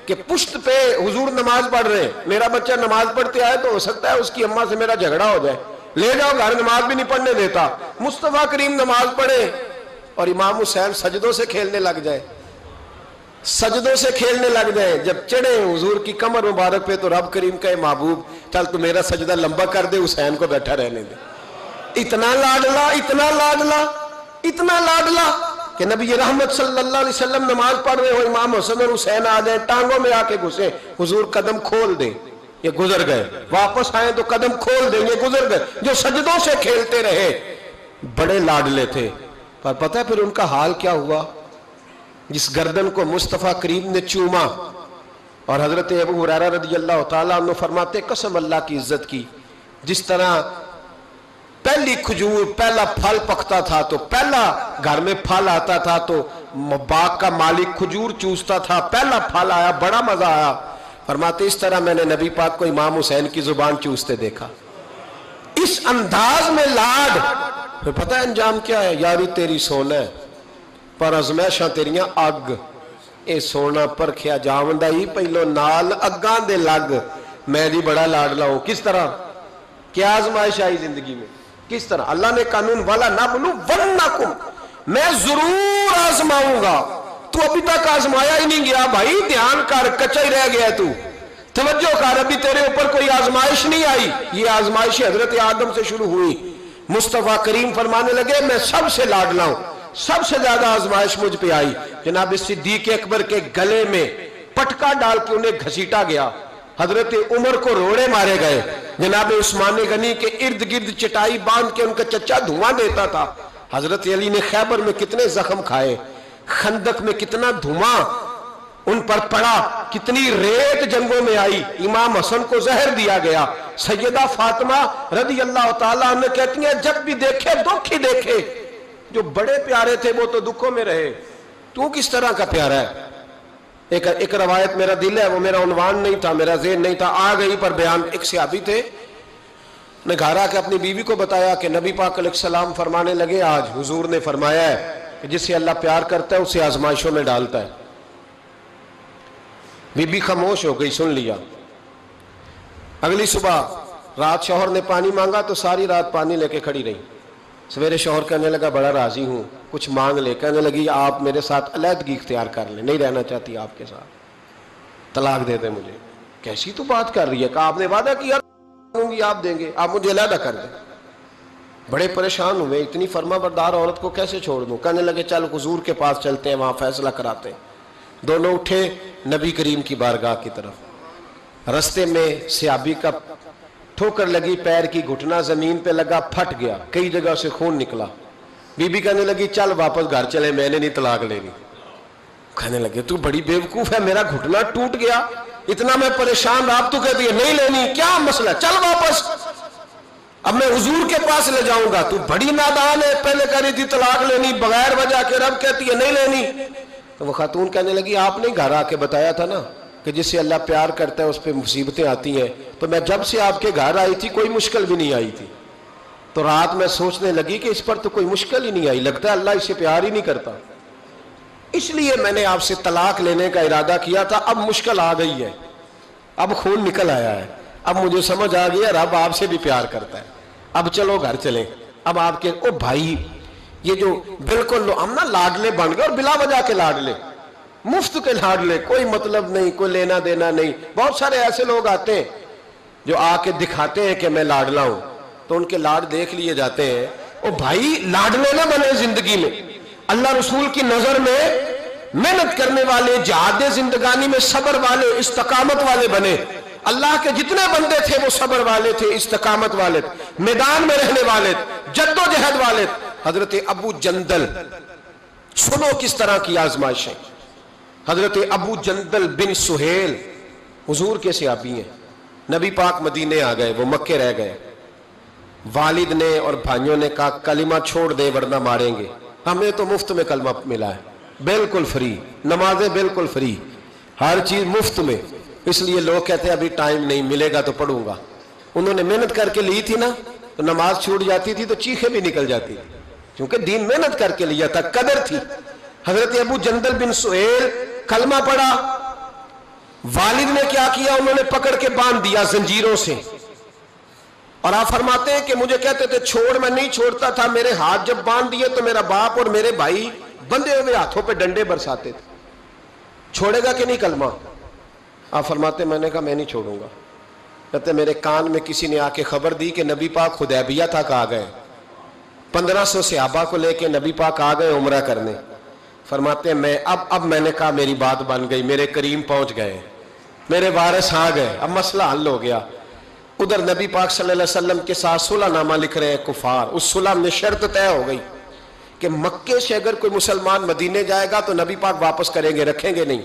کہ پشت پہ حضور نماز پڑھ رہے ہیں، میرا بچہ نماز پڑھتے آئے تو ہو سکتا ہے اس کی اماں سے میرا جھگڑا ہو جائے، لے جاؤ گھر، نماز بھی نہیں پڑھنے دیتا۔ مصطفیٰ کریم نماز پڑھے اور امام حسین سجدوں سے کھیلنے لگ جائے، سجدوں سے کھیلنے لگ جائے، جب چڑھے حضور کی کمر مبارک پہ تو رب کریم کہے محبوب چل تو میرا سجدہ لمبا کر دے، حسین کو بیٹھا رہنے دے۔ اتنا لاڈلا، اتنا لاڈلا، اتنا لاڈلا کہ نبی رحمت صلی اللہ علیہ وسلم نماز پڑھ رہے ہو، امام حسن اور حسین آ جائیں، ٹانگوں میں آ کے گھسے، حضور قدم کھول دیں، یہ گزر گئے، واپس آئیں تو قدم کھول دیں، یہ گزر گئے۔ جو سجدوں سے کھیلتے رہے بڑے لاڈلے تھے، پر پتہ ہے پھر ان کا حال کیا ہوا؟ جس گردن کو مصطفیٰ کریم نے چوما، اور حضرت ابو ہریرہ رضی اللہ تعالیٰ عنہ فرماتے قسم اللہ کی عزت کی، جس طرح پہلی کھجور پہلا پھل پکتا تھا تو پہلا گھر میں پھل آتا تھا تو باغ کا مالک کھجور چوستا تھا، پہلا پھل آیا بڑا مزہ آیا، فرماتے اس طرح میں نے نبی پاک کو امام حسین کی زبان چوستے دیکھا، اس انداز میں لاڈ۔ پھر پتہ ہے انجام کیا ہے؟ یاری تیری سونا ہے پر ازمیشاں تیریاں اگ، اے سونا پرکھیا جاوندا ہی پہلو نال اگاں دے لگ، میں دی بڑا لاڈلا ہوں۔ کس طرح؟ کیا آزمائش آئی زندگی میں؟ کس طرح؟ اللہ نے قانون والا نبلونکم، میں ضرور آزماؤں گا، تو ابھی تک آزمایا ہی نہیں گیا بھائی، دھیان کر، کچا ہی رہ گیا تو توجہ کر، ابھی تیرے اوپر کوئی آزمائش نہیں آئی۔ یہ آزمائش حضرت آدم سے شروع ہوئی، مصطفیٰ کریم فرمانے لگے میں سب سے لاڈلا ہوں، سب سے زیادہ آزمائش مجھ پہ آئی۔ جناب صدیق اکبر کے گلے میں پٹکا ڈال کے انہیں گھسیٹا گیا، حضرت عمر کو روڑے مارے گئے، جناب عثمان غنی کے ارد گرد چٹائی باندھ کے ان کا چچا دھواں دیتا تھا، حضرت علی نے خیبر میں کتنے زخم کھائے، خندق میں کتنا دھواں، ان پر پڑا، کتنی ریت جنگوں میں آئی، امام حسن کو زہر دیا گیا۔ سیدہ فاطمہ رضی اللہ تعالیٰ عنہ کہتی ہیں جب بھی دیکھے دکھ ہی دیکھے، جو بڑے پیارے تھے وہ تو دکھوں میں رہے، تو کس طرح کا پیارا ہے۔ ایک روایت میرا دل ہے، وہ میرا عنوان نہیں تھا، میرا ذہن نہیں تھا، آ گئی پر بیان۔ ایک صحابی تھے، نے گھر آ کے اپنی بیوی کو بتایا کہ نبی پاک علیہ السلام فرمانے لگے آج حضور نے فرمایا ہے کہ جس سے اللہ پیار کرتا ہے اسے آزمائشوں میں ڈالتا ہے۔ بی بی خاموش ہو گئی، سن لیا۔ اگلی صبح رات شوہر نے پانی مانگا تو ساری رات پانی لے کے کھڑی رہی۔ سویرے شوہر کہنے لگا بڑا راضی ہوں، کچھ مانگ لے۔ کہنے لگی آپ میرے ساتھ علیحدگی اختیار کر لیں، نہیں رہنا چاہتی آپ کے ساتھ، طلاق دے دیں مجھے۔ کیسی تو بات کر رہی ہے، کہ آپ نے وعدہ کیا آپ دیں گے، آپ مجھے علیحدہ کر دیں۔ بڑے پریشان ہوئے، اتنی فرما بردار عورت کو کیسے چھوڑ دوں۔ کہنے لگے چل حضور کے پاس چلتے ہیں، وہاں فیصلہ کراتے ہیں۔ دونوں اٹھے نبی کریم کی بارگاہ کی طرف۔ رستے میں صحابی کا ٹھوکر لگی، پیر کی گھٹنا زمین پہ لگا، پھٹ گیا، کئی جگہ سے خون نکلا۔ بی بی کہنے لگی چل واپس گھر چلے، میں نے نہیں طلاق لینی۔ کہنے لگے تو بڑی بیوقوف ہے، میرا گھٹنا ٹوٹ گیا، اتنا میں پریشان رہا، تو کہتی ہے نہیں لینی، کیا مسئلہ، چل واپس، اب میں حضور کے پاس لے جاؤں گا۔ تو بڑی نادان ہے، پہلے کہہ رہی تھی طلاق لینی بغیر وجہ کے، رب کہتی ہے نہیں لینی۔ تو وہ خاتون کہنے لگی آپ نے گھر آ کے بتایا تھا نا کہ جس سے اللہ پیار کرتا ہے اس پہ مصیبتیں آتی ہیں، تو میں جب سے آپ کے گھر آئی تھی کوئی مشکل بھی نہیں آئی تھی۔ تو رات میں سوچنے لگی کہ اس پر تو کوئی مشکل ہی نہیں آئی، لگتا ہے اللہ اسے پیار ہی نہیں کرتا، اس لیے میں نے آپ سے طلاق لینے کا ارادہ کیا تھا۔ اب مشکل آ گئی ہے، اب خون نکل آیا ہے، اب مجھے سمجھ آ گیا رب آپ سے بھی پیار کرتا ہے، اب چلو گھر چلیں۔ اب آپ کے او بھائی، یہ جو بالکل ہم نا لاڈلے بن گئے، اور بلا وجہ کے لاڈلے، مفت کے لاڈلے، کوئی مطلب نہیں، کوئی لینا دینا نہیں۔ بہت سارے ایسے لوگ آتے ہیں جو آ کے دکھاتے ہیں کہ میں لاڈلا ہوں، تو ان کے لاڈ دیکھ لیے جاتے ہیں۔ او بھائی لاڈلے نہ بنے زندگی میں، اللہ رسول کی نظر میں محنت کرنے والے، جہاد زندگانی میں صبر والے، استقامت والے بنے۔ اللہ کے جتنے بندے تھے وہ صبر والے تھے، استقامت والے تھے، میدان میں رہنے والے تھے، جد و جہد والے تھے۔ حضرت ابو جندل، سنو کس طرح کی آزمائشیں۔ حضرت ابو جندل بن سہیل حضور کے صحابی ہیں، نبی پاک مدینے آ گئے، وہ مکے رہ گئے۔ والد نے اور بھائیوں نے کہا کلمہ چھوڑ دے ورنہ ماریں گے۔ ہمیں تو مفت میں کلمہ ملا ہے، بالکل فری، نمازیں بالکل فری، ہر چیز مفت میں، اس لیے لوگ کہتے ہیں ابھی ٹائم نہیں، ملے گا تو پڑھوں گا۔ انہوں نے محنت کر کے لی تھی نا، تو نماز چھوٹ جاتی تھی تو چیخیں بھی نکل جاتی تھی، کیونکہ دین محنت کر کے لیا تھا، قدر تھی۔ حضرت ابو جندل بن سہیل کلمہ پڑھا، والد نے کیا کیا، انہوں نے پکڑ کے باندھ دیا زنجیروں سے، اور آپ فرماتے ہیں کہ مجھے کہتے تھے چھوڑ، میں نہیں چھوڑتا تھا، میرے ہاتھ جب باندھ دیے تو میرا باپ اور میرے بھائی بندے ہوئے ہاتھوں پہ ڈنڈے برساتے تھے، چھوڑے گا کہ نہیں کلمہ؟ آپ فرماتے میں نے کہا میں نہیں چھوڑوں گا۔ کہتے میرے کان میں کسی نے آ کے خبر دی کہ نبی پاک حدیبیہ تک آ گئے، 1500 صحابہ کو لے کے نبی پاک آ گئے عمرہ کرنے۔ فرماتے ہیں میں اب میں نے کہا میری بات بن گئی، میرے کریم پہنچ گئے، میرے وارث آ گئے، اب مسئلہ حل ہو گیا۔ ادھر نبی پاک صلی اللہ علیہ وسلم کے ساتھ صلح نامہ لکھ رہے ہیں کفار۔ اس صلح میں شرط طے ہو گئی کہ مکے سے اگر کوئی مسلمان مدینے جائے گا تو نبی پاک واپس کریں گے، رکھیں گے نہیں۔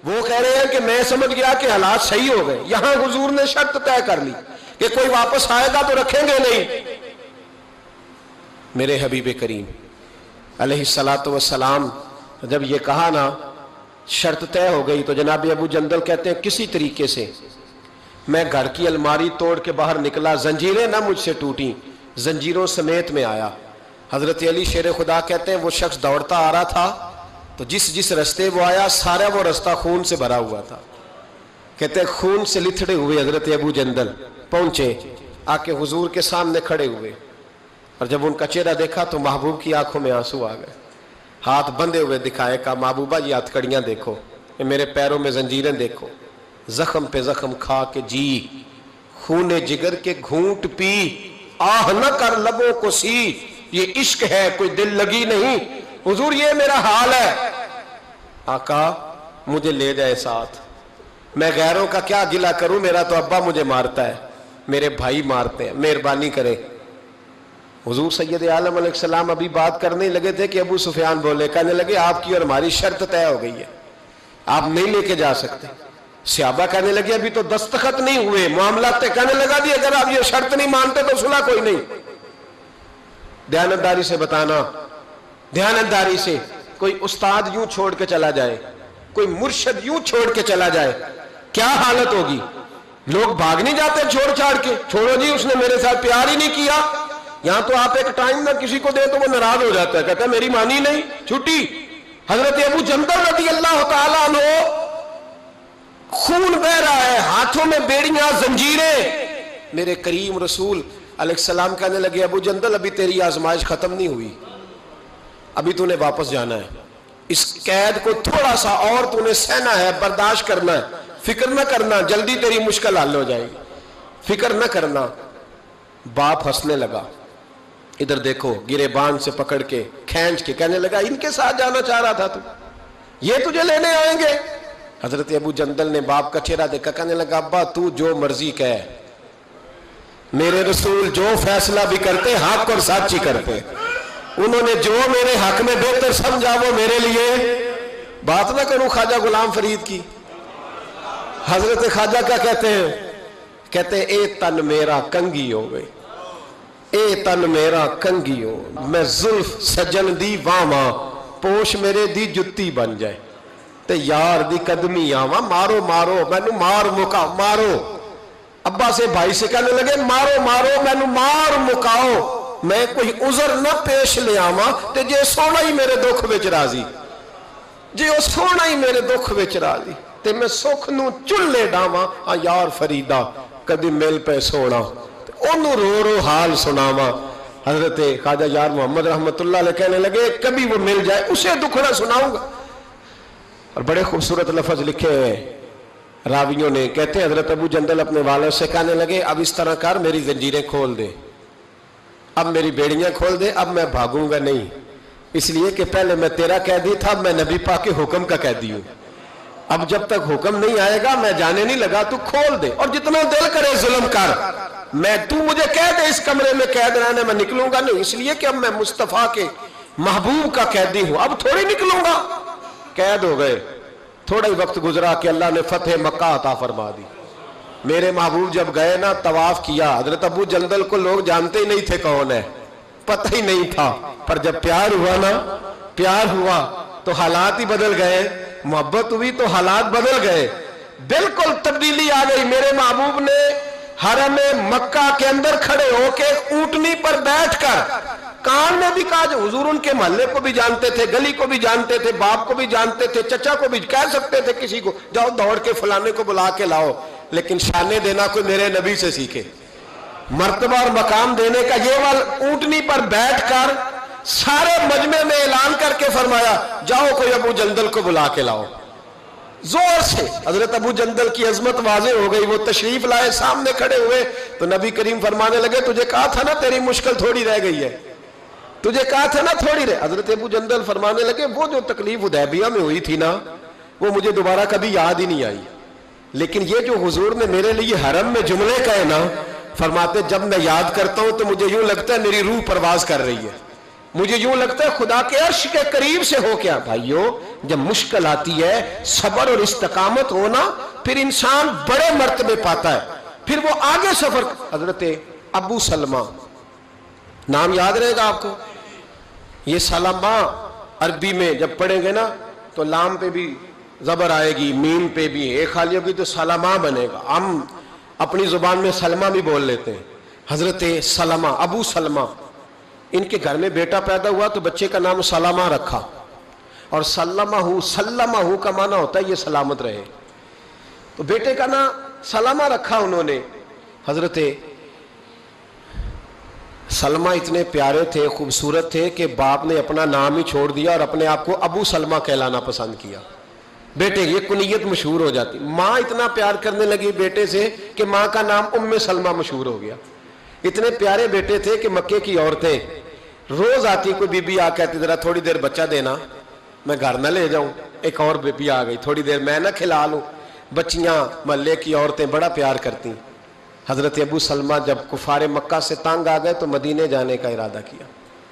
وہ کہہ رہے ہیں کہ میں سمجھ گیا کہ حالات صحیح ہو گئے، یہاں حضور نے شرط طے کر لی کہ کوئی واپس آئے گا تو رکھیں گے نہیں۔ میرے حبیب کریم علیہ الصلوۃ والسلام جب یہ کہا نا شرط طے ہو گئی، تو جناب ابو جندل کہتے ہیں کسی طریقے سے میں گھر کی الماری توڑ کے باہر نکلا، زنجیریں نہ مجھ سے ٹوٹیں، زنجیروں سمیت میں آیا۔ حضرت علی شیر خدا کہتے ہیں وہ شخص دوڑتا آ رہا تھا تو جس رستے وہ آیا سارا وہ رستہ خون سے بھرا ہوا تھا۔ کہتے ہیں خون سے لتھڑے ہوئے حضرت ابو جندل پہنچے، آ کے حضور کے سامنے کھڑے ہوئے، اور جب ان کا چہرہ دیکھا تو محبوب کی آنکھوں میں آنسو آ گئے، ہاتھ بندھے ہوئے دکھائے، کہا محبوبہ یہ ہتھکڑیاں دیکھو، یہ میرے پیروں میں زنجیریں دیکھو، زخم پہ زخم کھا کے جی، خون جگر کے گھونٹ پی، آہ نہ کر لبوں کو سی، یہ عشق ہے کوئی دل لگی نہیں، حضور یہ میرا حال ہے۔ آقا مجھے لے جائے ساتھ، میں غیروں کا کیا گلہ کروں، میرا تو ابا مجھے مارتا ہے، میرے بھائی مارتے ہیں، مہربانی کرے۔ حضور سید عالم علیہ السلام ابھی بات کرنے لگے تھے کہ ابو سفیان بولے، کہنے لگے آپ کی اور ہماری شرط طے ہو گئی ہے آپ نہیں لے کے جا سکتے۔ صحابہ کہنے لگے ابھی تو دستخط نہیں ہوئے، معاملات تے کہنے لگا دی اگر آپ یہ شرط نہیں مانتے تو صلح کوئی نہیں۔ دیانتداری سے بتانا، دیانتداری سے۔ کوئی استاد یوں چھوڑ کے چلا جائے، کوئی مرشد یوں چھوڑ کے چلا جائے، کیا حالت ہوگی؟ لوگ بھاگ نہیں جاتے چھوڑ چھاڑ کے، چھوڑو جی اس نے میرے ساتھ پیار ہی نہیں کیا۔ یہاں تو آپ ایک ٹائم نہ کسی کو دے تو وہ ناراض ہو جاتا ہے، کہتا ہے میری مانی نہیں، چھٹی۔ حضرت ابو جندل رضی اللہ تعالیٰ عنہ خون بہ رہا ہے، ہاتھوں میں بیڑیاں، زنجیریں۔ میرے کریم رسول علیہ السلام کہنے لگے ابو جندل ابھی تیری آزمائش ختم نہیں ہوئی، ابھی تو نے واپس جانا ہے، اس قید کو تھوڑا سا اور تو نے سہنا ہے، برداشت کرنا ہے، فکر نہ کرنا، جلدی تیری مشکل حل ہو جائے گی، فکر نہ کرنا۔ باپ ہنسنے لگا، ادھر دیکھو، گریبان سے پکڑ کے کھینچ کے کہنے لگا ان کے ساتھ جانا چاہ رہا تھا تو یہ تجھے لینے آئیں گے؟ حضرت ابو جندل نے باپ کا چہرہ دیکھا، کہنے لگا ابا تو جو مرضی کہے، میرے رسول جو فیصلہ بھی کرتے حق اور سچ ہی کرتے، انہوں نے جو میرے حق میں بہتر سمجھا وہ میرے لیے۔ بات نہ کروں خواجہ غلام فرید کی، حضرت خواجہ کیا کہتے ہیں؟ کہتے ہیں اے تن میرا کنگی ہو گئے، اے تن میرا کنگی ہو، میں زلف سجن دی واواں، پوش میرے دی جتی بن جائے، تے یار دی قدمی آواں، مارو مارو مینو مار مکا مارو۔ ابا سے بھائی سے کہنے لگے مارو مارو مینو مار مکاؤ، میں کوئی عذر نہ پیش لے آواں تے جے سونا ہی میرے دکھ وچ راضی، جے او سونا ہی میرے دکھ وچ راضی تے میں سکھ نو چلے ڈاواں، آ یار فریدہ کدی مل پہ سونا انہوں رو رو حال سناواں۔ حضرت خواجہ یار محمد رحمت اللہ علیہ کہنے لگے کبھی وہ مل جائے اسے دکھڑا سناؤں گا۔ اور بڑے خوبصورت لفظ لکھے ہیں راویوں نے، کہتے ہیں حضرت ابو جندل اپنے والد سے کہنے لگے اب اس طرح کر میری زنجیریں کھول دے، اب میری بیڑیاں کھول دے، اب میں بھاگوں گا نہیں، اس لیے کہ پہلے میں تیرا قیدی تھا، میں نبی پاک کے حکم کا قیدی ہوں، اب جب تک حکم نہیں آئے گا میں جانے نہیں لگا، تو کھول دے اور جتنا دل کرے ظلم کر، میں تو مجھے کہہ دے اس کمرے میں قید رہنے میں نکلوں گا نہیں، اس لیے کہ اب میں مصطفیٰ کے محبوب کا قیدی ہوں، اب تھوڑی نکلوں گا۔ قید ہو گئے، تھوڑا ہی وقت گزرا کہ اللہ نے فتح مکہ عطا فرما دی۔ میرے محبوب جب گئے نا طواف کیا، حضرت ابو جندل کو لوگ جانتے ہی نہیں تھے کون ہے، پتہ ہی نہیں تھا، پر جب پیار ہوا نا، پیار ہوا تو حالات ہی بدل گئے، محبت ہوئی تو حالات بدل گئے، بالکل تبدیلی آ گئی۔ میرے محبوب نے حرم مکہ کے اندر کھڑے ہو کے اونٹنی پر بیٹھ کر کان میں بھی کہا، جو حضور ان کے محلے کو بھی جانتے تھے، گلی کو بھی جانتے تھے، باپ کو بھی جانتے تھے، چچا کو بھی کہہ سکتے تھے کسی کو جاؤ دوڑ کے فلانے کو بلا کے لاؤ، لیکن شانے دینا کوئی میرے نبی سے سیکھے، مرتبہ اور مقام دینے کا یہ وال اونٹنی پر بیٹھ کر سارے مجمع میں اعلان کر کے فرمایا جاؤ کوئی ابو جندل کو بلا کے لاؤ۔ زور سے حضرت ابو جندل کی عظمت واضح ہو گئی، وہ تشریف لائے، سامنے کھڑے ہوئے تو نبی کریم فرمانے لگے تجھے کہا تھا نا تیری مشکل تھوڑی رہ گئی ہے، تجھے کہا تھا نا تھوڑی رہ۔ حضرت ابو جندل فرمانے لگے وہ جو تکلیف حدیبیہ میں ہوئی تھی نا وہ مجھے دوبارہ کبھی یاد ہی نہیں آئی، لیکن یہ جو حضور نے میرے لیے حرم میں جملے کہے نا، فرماتے جب میں یاد کرتا ہوں تو مجھے یوں لگتا ہے میری روح پرواز کر رہی ہے، مجھے یوں لگتا ہے خدا کے عرش کے قریب سے ہو کیا۔ بھائیو جب مشکل آتی ہے صبر اور استقامت ہونا پھر انسان بڑے مرتبے پاتا ہے، پھر وہ آگے سفر۔ حضرت ابو سلمہ نام یاد رہے گا آپ کو، یہ سلمہ عربی میں جب پڑھیں گے نا تو لام پہ بھی زبر آئے گی، میم پہ بھی ایک خالی ہوگی تو سلمہ بنے گا، ہم اپنی زبان میں سلمہ بھی بول لیتے ہیں۔ حضرت سلمہ ابو سلمہ، ان کے گھر میں بیٹا پیدا ہوا تو بچے کا نام سلمہ رکھا، اور سلمہ کا معنی ہوتا ہے یہ سلامت رہے، تو بیٹے کا نام سلمہ رکھا انہوں نے۔ حضرت سلمہ اتنے پیارے تھے، خوبصورت تھے کہ باپ نے اپنا نام ہی چھوڑ دیا اور اپنے آپ کو ابو سلمہ کہلانا پسند کیا، بیٹے یہ کنیت مشہور ہو جاتی۔ ماں اتنا پیار کرنے لگی بیٹے سے کہ ماں کا نام ام سلمہ مشہور ہو گیا، اتنے پیارے بیٹے تھے کہ مکے کی عورتیں روز آتی، کوئی بی بی آ کہتی ذرا تھوڑی دیر بچہ دینا، میں گھر نہ لے جاؤں، ایک اور بی بی آ گئی تھوڑی دیر میں نہ کھلا لوں، بچیاں محلے کی عورتیں بڑا پیار کرتی۔ حضرت ابو سلمہ جب کفار مکہ سے تانگ آ گئے تو مدینے جانے کا ارادہ کیا،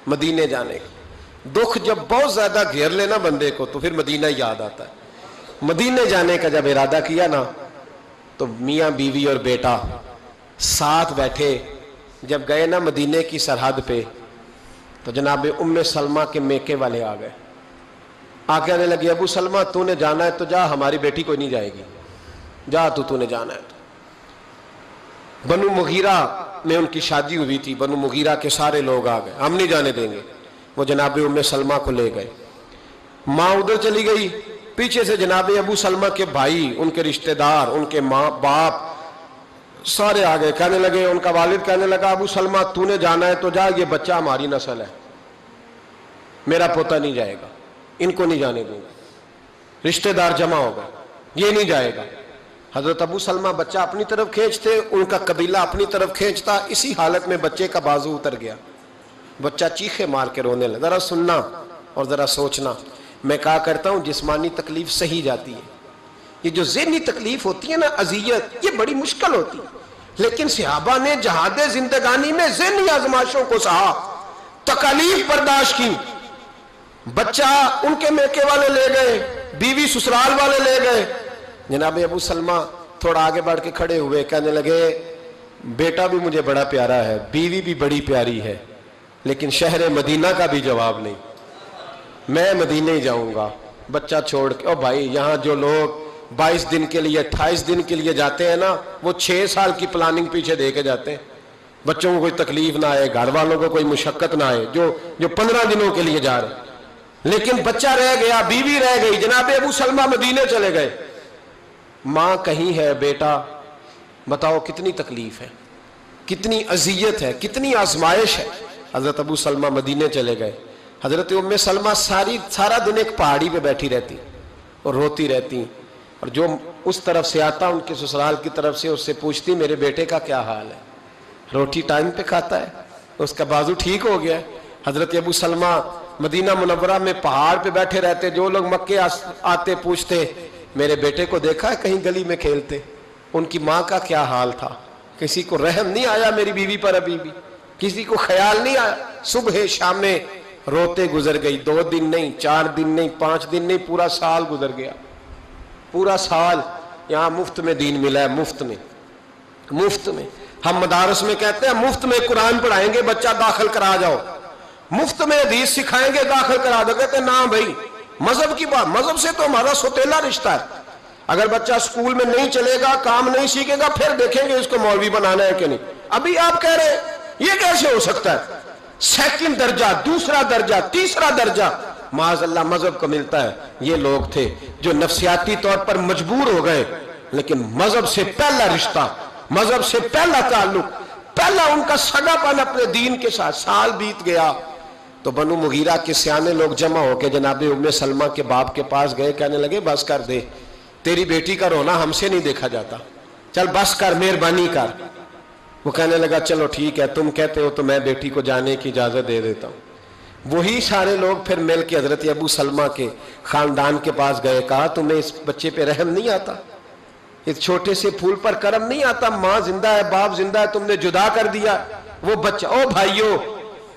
مدینے جانے کا۔ دکھ جب بہت زیادہ گھیر لینا بندے کو تو پھر مدینہ یاد آتا ہے، مدینے جانے کا جب ارادہ کیا نا تو میاں بیوی اور بیٹا ساتھ بیٹھے، جب گئے نا مدینے کی سرحد پہ تو جناب ام سلمہ کے میکے والے آ گئے، آ کے آنے لگے ابو سلمہ تو نے جانا ہے تو جا، ہماری بیٹی کوئی نہیں جائے گی، جا تو نے جانا ہے تو۔ بنو مغیرہ میں ان کی شادی ہوئی تھی، بنو مغیرہ کے سارے لوگ آ گئے، ہم نہیں جانے دیں گے، وہ جناب ام سلمہ کو لے گئے، ماں ادھر چلی گئی، پیچھے سے جناب ابو سلمہ کے بھائی، ان کے رشتہ دار، ان کے ماں باپ سارے آ گئے، کہنے لگے، ان کا والد کہنے لگا ابو سلمہ تو نے جانا ہے تو جا، یہ بچہ ہماری نسل ہے، میرا پوتا نہیں جائے گا، ان کو نہیں جانے دوں گا۔ رشتہ دار جمع ہو گئے، یہ نہیں جائے گا۔ حضرت ابو سلمہ بچہ اپنی طرف کھینچتے، ان کا قبیلہ اپنی طرف کھینچتا، اسی حالت میں بچے کا بازو اتر گیا، بچہ چیخے مار کے رونے لگا۔ ذرا سننا اور ذرا سوچنا، میں کہا کرتا ہوں جسمانی تکلیف سہی جاتی ہے، یہ جو ذہنی تکلیف ہوتی ہے نا، اذیت، یہ بڑی مشکل ہوتی ہے، لیکن صحابہ نے جہاد زندگانی میں ذہنی آزمائشوں کو سہا، تکالیف برداشت کی۔ بچہ ان کے میکے والے لے گئے، بیوی سسرال والے لے گئے، جناب ابو سلمہ تھوڑا آگے بڑھ کے کھڑے ہوئے، کہنے لگے بیٹا بھی مجھے بڑا پیارا ہے، بیوی بھی بڑی پیاری ہے، لیکن شہر مدینہ کا بھی جواب نہیں، میں مدینہ ہی جاؤں گا بچہ چھوڑ کے۔ او بھائی، یہاں جو لوگ 22 دن کے لیے 28 دن کے لیے جاتے ہیں نا، وہ 6 سال کی پلاننگ پیچھے دے کے جاتے ہیں، بچوں کو کوئی تکلیف نہ آئے، گھر والوں کو کوئی مشقت نہ آئے، جو 15 دنوں کے لیے جا رہے، لیکن بچہ رہ گیا، بیوی رہ گئی، جناب ابو سلمہ مدینے چلے گئے، ماں کہیں ہے، بیٹا بتاؤ کتنی تکلیف ہے، کتنی اذیت ہے، کتنی آزمائش ہے۔ حضرت ابو سلمہ مدینے چلے گئے، حضرت ام سلمہ سارا دن ایک پہاڑی پہ بیٹھی رہتی اور روتی رہتی، اور جو اس طرف سے آتا ان کے سسرال کی طرف سے، اس سے پوچھتی میرے بیٹے کا کیا حال ہے، روٹی ٹائم پہ کھاتا ہے، اس کا بازو ٹھیک ہو گیا ہے۔ حضرت ابو سلمہ مدینہ منورہ میں پہاڑ پہ بیٹھے رہتے، جو لوگ مکے آتے پوچھتے میرے بیٹے کو دیکھا ہے کہیں گلی میں کھیلتے، ان کی ماں کا کیا حال تھا، کسی کو رحم نہیں آیا میری بیوی پر، ابھی بھی کسی کو خیال نہیں آیا، صبح شام میں روتے گزر گئی، 2 دن نہیں، 4 دن نہیں، 5 دن نہیں، پورا سال گزر گیا، پورا سال۔ یہاں مفت میں دین ملا ہے، مفت میں ہم مدارس میں کہتے ہیں مفت میں قرآن پڑھائیں گے، بچہ داخل کرا جاؤ، مفت میں حدیث سکھائیں گے، داخل کرا دو، کہتے ہیں نا بھائی مذہب کی بات، مذہب سے تو ہمارا سوتیلا رشتہ ہے، اگر بچہ سکول میں نہیں چلے گا، کام نہیں سیکھے گا، پھر دیکھیں گے اس کو مولوی بنانا ہے کہ نہیں۔ ابھی آپ کہہ رہے ہیں یہ کیسے ہو سکتا ہے، سیکنڈ درجہ، دوسرا درجہ، تیسرا درجہ معاذ اللہ مذہب کو ملتا ہے۔ یہ لوگ تھے جو نفسیاتی طور پر مجبور ہو گئے، لیکن مذہب سے پہلا رشتہ، مذہب سے پہلا تعلق، پہلا ان کا سگا پن اپنے دین کے ساتھ۔ سال بیت گیا تو بنو مغیرہ کے سیانے لوگ جمع ہو کے جناب ام سلمہ کے باپ کے پاس گئے، کہنے لگے بس کر دے، تیری بیٹی کا رونا ہم سے نہیں دیکھا جاتا، چل بس کر، مہربانی کر۔ وہ کہنے لگا چلو ٹھیک ہے، تم کہتے ہو تو میں بیٹی کو جانے کی اجازت دے دیتا ہوں۔ وہی سارے لوگ پھر مل کے حضرت ابو سلمہ کے خاندان کے پاس گئے، کہا تمہیں اس بچے پہ رحم نہیں آتا، اس چھوٹے سے پھول پر کرم نہیں آتا، ماں زندہ ہے، باپ زندہ ہے، تم نے جدا کر دیا وہ بچہ۔ او بھائیو،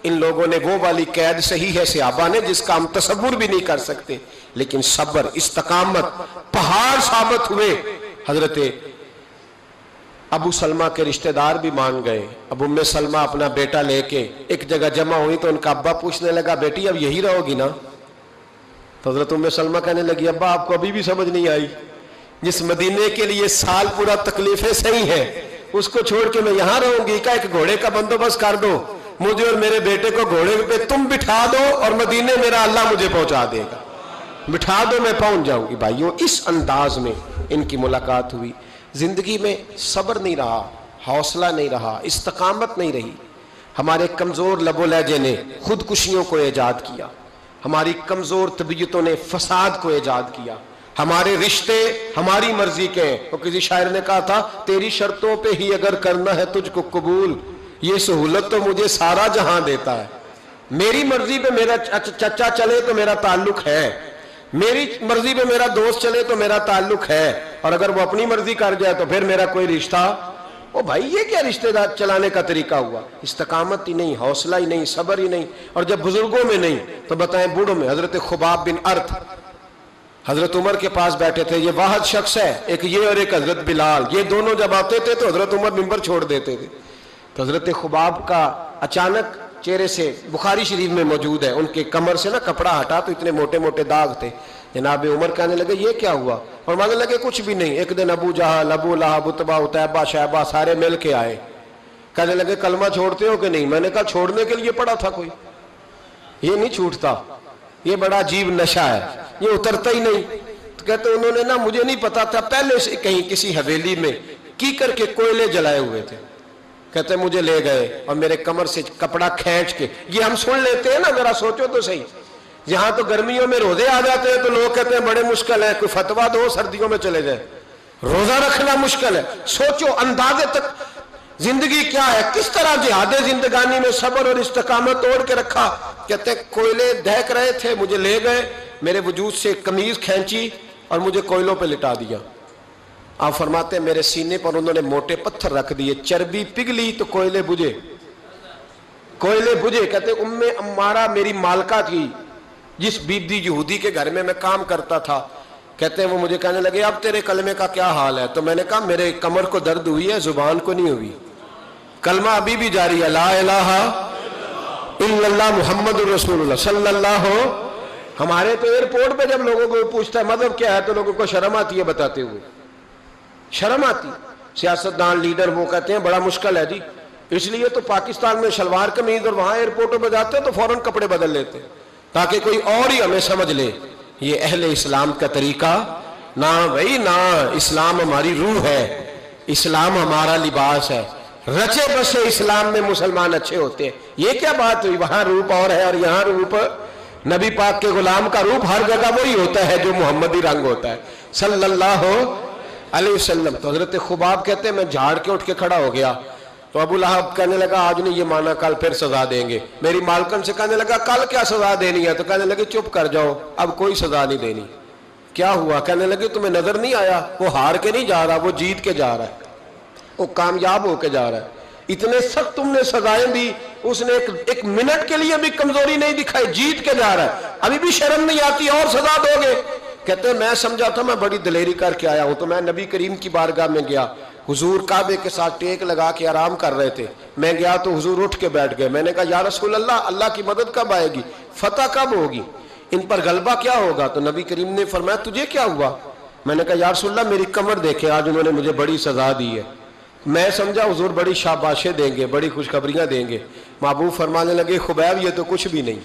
ان لوگوں نے وہ والی قید صحیح ہے صحابہ نے جس کا ہم تصور بھی نہیں کر سکتے، لیکن صبر، استقامت، پہاڑ ثابت ہوئے۔ حضرت ابو سلمہ کے رشتہ دار بھی مان گئے۔ اب ام سلمہ اپنا بیٹا لے کے ایک جگہ جمع ہوئی تو ان کا ابا پوچھنے لگا بیٹی اب یہی رہو گی نا؟ تو حضرت ام سلمہ کہنے لگی ابا آپ کو ابھی بھی سمجھ نہیں آئی، جس مدینے کے لیے سال پورا تکلیفیں صحیح ہیں اس کو چھوڑ کے میں یہاں رہوں گی؟ کیا ایک گھوڑے کا بندوبست کر دو، مجھے اور میرے بیٹے کو گھوڑے پہ تم بٹھا دو اور مدینے میرا اللہ مجھے پہنچا دے گا، بٹھا دو میں پہنچ جاؤں گی۔ بھائیو اس انداز میں ان کی ملاقات ہوئی۔ زندگی میں صبر نہیں رہا، حوصلہ نہیں رہا، استقامت نہیں رہی۔ ہمارے کمزور لب و لہجے نے خودکشیوں کو ایجاد کیا، ہماری کمزور طبیعتوں نے فساد کو ایجاد کیا، ہمارے رشتے ہماری مرضی کے ہیں۔ اور کسی شاعر نے کہا تھا تیری شرطوں پہ ہی اگر کرنا ہے تجھ کو قبول، یہ سہولت تو مجھے سارا جہاں دیتا ہے۔ میری مرضی پہ میرا چچا چلے تو میرا تعلق ہے، میری مرضی پہ میرا دوست چلے تو میرا تعلق ہے، اور اگر وہ اپنی مرضی کر جائے تو پھر میرا کوئی رشتہ۔ او بھائی یہ کیا رشتہ دار چلانے کا طریقہ ہوا؟ استقامت ہی نہیں، حوصلہ ہی نہیں، صبر ہی نہیں، اور جب بزرگوں میں نہیں تو بتائیں بوڑھوں میں۔ حضرت خباب بن ارت، حضرت عمر کے پاس بیٹھے تھے، یہ واحد شخص ہے، ایک یہ اور ایک حضرت بلال، یہ دونوں جب آتے تھے تو حضرت عمر منبر چھوڑ دیتے تھے۔ تو حضرت خباب کا اچانک چہرے سے، بخاری شریف میں موجود ہے، ان کے کمر سے نا کپڑا ہٹا تو اتنے موٹے موٹے داغ تھے۔ جناب عمر کہنے لگے یہ کیا ہوا؟ اور ماننے لگے کچھ بھی نہیں۔ ایک دن ابو جہل، ابو لہب، عتبہ، عتیبہ، شیبہ سارے مل کے آئے، کہنے لگے کلمہ چھوڑتے ہو کہ نہیں؟ میں نے کہا چھوڑنے کے لیے پڑا تھا کوئی، یہ نہیں چھوٹتا، یہ بڑا عجیب نشہ ہے، یہ اترتا ہی نہیں۔ تو کہتے انہوں نے نا مجھے نہیں پتا تھا، پہلے سے کہیں کسی حویلی میں کیکر کے کوئلے جلائے ہوئے تھے، کہتے مجھے لے گئے اور میرے کمر سے کپڑا کھینچ کے، یہ ہم سن لیتے ہیں نا، ذرا سوچو تو صحیح، یہاں تو گرمیوں میں روزے آ جاتے ہیں تو لوگ کہتے ہیں بڑے مشکل ہے، کوئی فتویٰ دو سردیوں میں چلے جائے، روزہ رکھنا مشکل ہے۔ سوچو اندازے تک زندگی کیا ہے، کس طرح جہاد زندگانی میں صبر اور استقامت توڑ کے رکھا۔ کہتے کوئلے دہک رہے تھے، مجھے لے گئے، میرے وجود سے قمیض کھینچی اور مجھے کوئلوں پہ لٹا دیا۔ آپ فرماتے ہیں میرے سینے پر انہوں نے موٹے پتھر رکھ دیے، چربی پگھلی تو کوئلے بجھے، کوئلے بجھے۔ کہتے ام عمارہ میری مالکہ تھی، جس بی بی یہودی کے گھر میں کام کرتا تھا، کہتے ہیں وہ مجھے کہنے لگے اب تیرے کلمے کا کیا حال ہے؟ تو میں نے کہا میرے کمر کو درد ہوئی ہے، زبان کو نہیں ہوئی، کلمہ ابھی بھی جاری ہے، لا الہ الا اللہ محمد الرسول اللہ صلی اللہ ہو۔ ہمارے تو ایئرپورٹ پہ جب لوگوں کو پوچھتا ہے مذہب کیا ہے تو لوگوں کو شرم آتی ہے بتاتے ہوئے، شرم آتی۔ سیاستدان لیڈر وہ کہتے ہیں بڑا مشکل ہے جی، اس لیے تو پاکستان میں شلوار قمیض، اور وہاں ایئرپورٹوں پہ جاتے ہیں تو فوراً کپڑے بدل لیتے تاکہ کوئی اور ہی ہمیں سمجھ لے۔ یہ اہل اسلام کا طریقہ نہ بھائی، نہ اسلام ہماری روح ہے، اسلام ہمارا لباس ہے، رچے بسے اسلام میں مسلمان اچھے ہوتے ہیں۔ یہ کیا بات ہوئی، وہاں روپ اور ہے اور یہاں روپ، نبی پاک کے غلام کا روپ ہر جگہ وہی ہوتا ہے جو محمدی رنگ ہوتا ہے صلی اللہ علیہ وسلم۔ تو حضرت خباب کہتے ہیں میں جھاڑ کے اٹھ کے کھڑا ہو گیا، تو ابو لہب کہنے لگا آج نہیں یہ مانا، کل پھر سزا دیں گے۔ میری مالکن سے کہنے لگا کل کیا سزا دینی ہے؟ تو کہنے لگے چپ کر جاؤ، اب کوئی سزا نہیں دینی۔ کیا ہوا؟ کہنے لگے تمہیں نظر نہیں آیا وہ ہار کے نہیں جا رہا، وہ جیت کے جا رہا ہے، وہ کامیاب ہو کے جا رہا ہے۔ اتنے سخت تم نے سزائیں دی، اس نے ایک منٹ کے لیے بھی کمزوری نہیں دکھائی، جیت کے جا رہا ہے، ابھی بھی شرم نہیں آتی اور سزا دو گے؟ کہتے ہیں میں سمجھا تھا میں بڑی دلیری کر کے آیا ہوں، تو میں نبی کریم کی بارگاہ میں گیا، حضور کعبے کے ساتھ ٹیک لگا کے آرام کر رہے تھے، میں گیا تو حضور اٹھ کے بیٹھ گئے۔ میں نے کہا یا رسول اللہ، اللہ کی مدد کب آئے گی، فتح کب ہوگی، ان پر غلبہ کیا ہوگا؟ تو نبی کریم نے فرمایا تجھے کیا ہوا؟ میں نے کہا یا رسول اللہ میری کمر دیکھیں، آج انہوں نے مجھے بڑی سزا دی ہے۔ میں سمجھا حضور بڑی شاباشیں دیں گے، بڑی خوشخبریاں دیں گے۔ محبوب فرمانے لگے خبیب یہ تو کچھ بھی نہیں،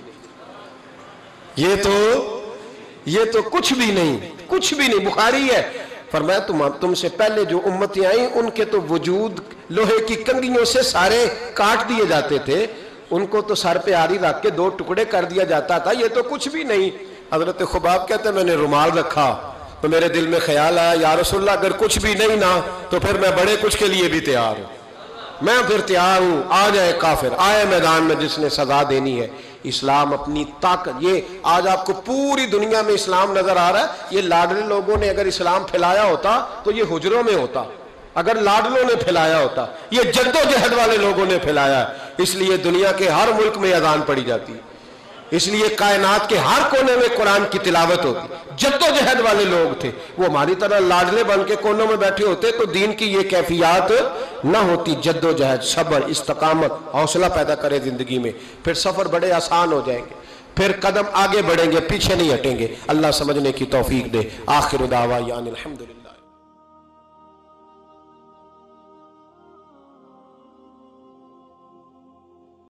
یہ تو کچھ بھی نہیں، کچھ بھی نہیں۔ بخاری ہے، فرمایا تم سے پہلے جو امتیں آئیں ان کے تو وجود لوہے کی کنگھیوں سے سارے کاٹ دیے جاتے تھے، ان کو تو سر پہ آری رکھ کے 2 ٹکڑے کر دیا جاتا تھا، یہ تو کچھ بھی نہیں۔ حضرت خباب کہتے ہیں میں نے رومال رکھا تو میرے دل میں خیال آیا یا رسول اللہ اگر کچھ بھی نہیں نا تو پھر میں بڑے کچھ کے لیے بھی تیار ہوں، میں پھر تیار ہوں، آ جائے کافر، آئے میدان میں جس نے سزا دینی ہے۔ اسلام اپنی طاقت، یہ آج آپ کو پوری دنیا میں اسلام نظر آ رہا ہے، یہ لاڈلے لوگوں نے اگر اسلام پھیلایا ہوتا تو یہ حجروں میں ہوتا، اگر لاڈلوں نے پھیلایا ہوتا، یہ جد و جہد والے لوگوں نے پھیلایا ہے، اس لیے دنیا کے ہر ملک میں اذان پڑھی جاتی، اس لیے کائنات کے ہر کونے میں قرآن کی تلاوت ہوتی۔ جد و جہد والے لوگ تھے، وہ ہماری طرح لاڈلے بن کے کونوں میں بیٹھے ہوتے تو دین کی یہ کیفیات نہ ہوتی۔ جد و جہد، صبر، استقامت، حوصلہ پیدا کرے زندگی میں، پھر سفر بڑے آسان ہو جائیں گے، پھر قدم آگے بڑھیں گے، پیچھے نہیں ہٹیں گے۔ اللہ سمجھنے کی توفیق دے۔ آخر دعوانا الحمدللہ۔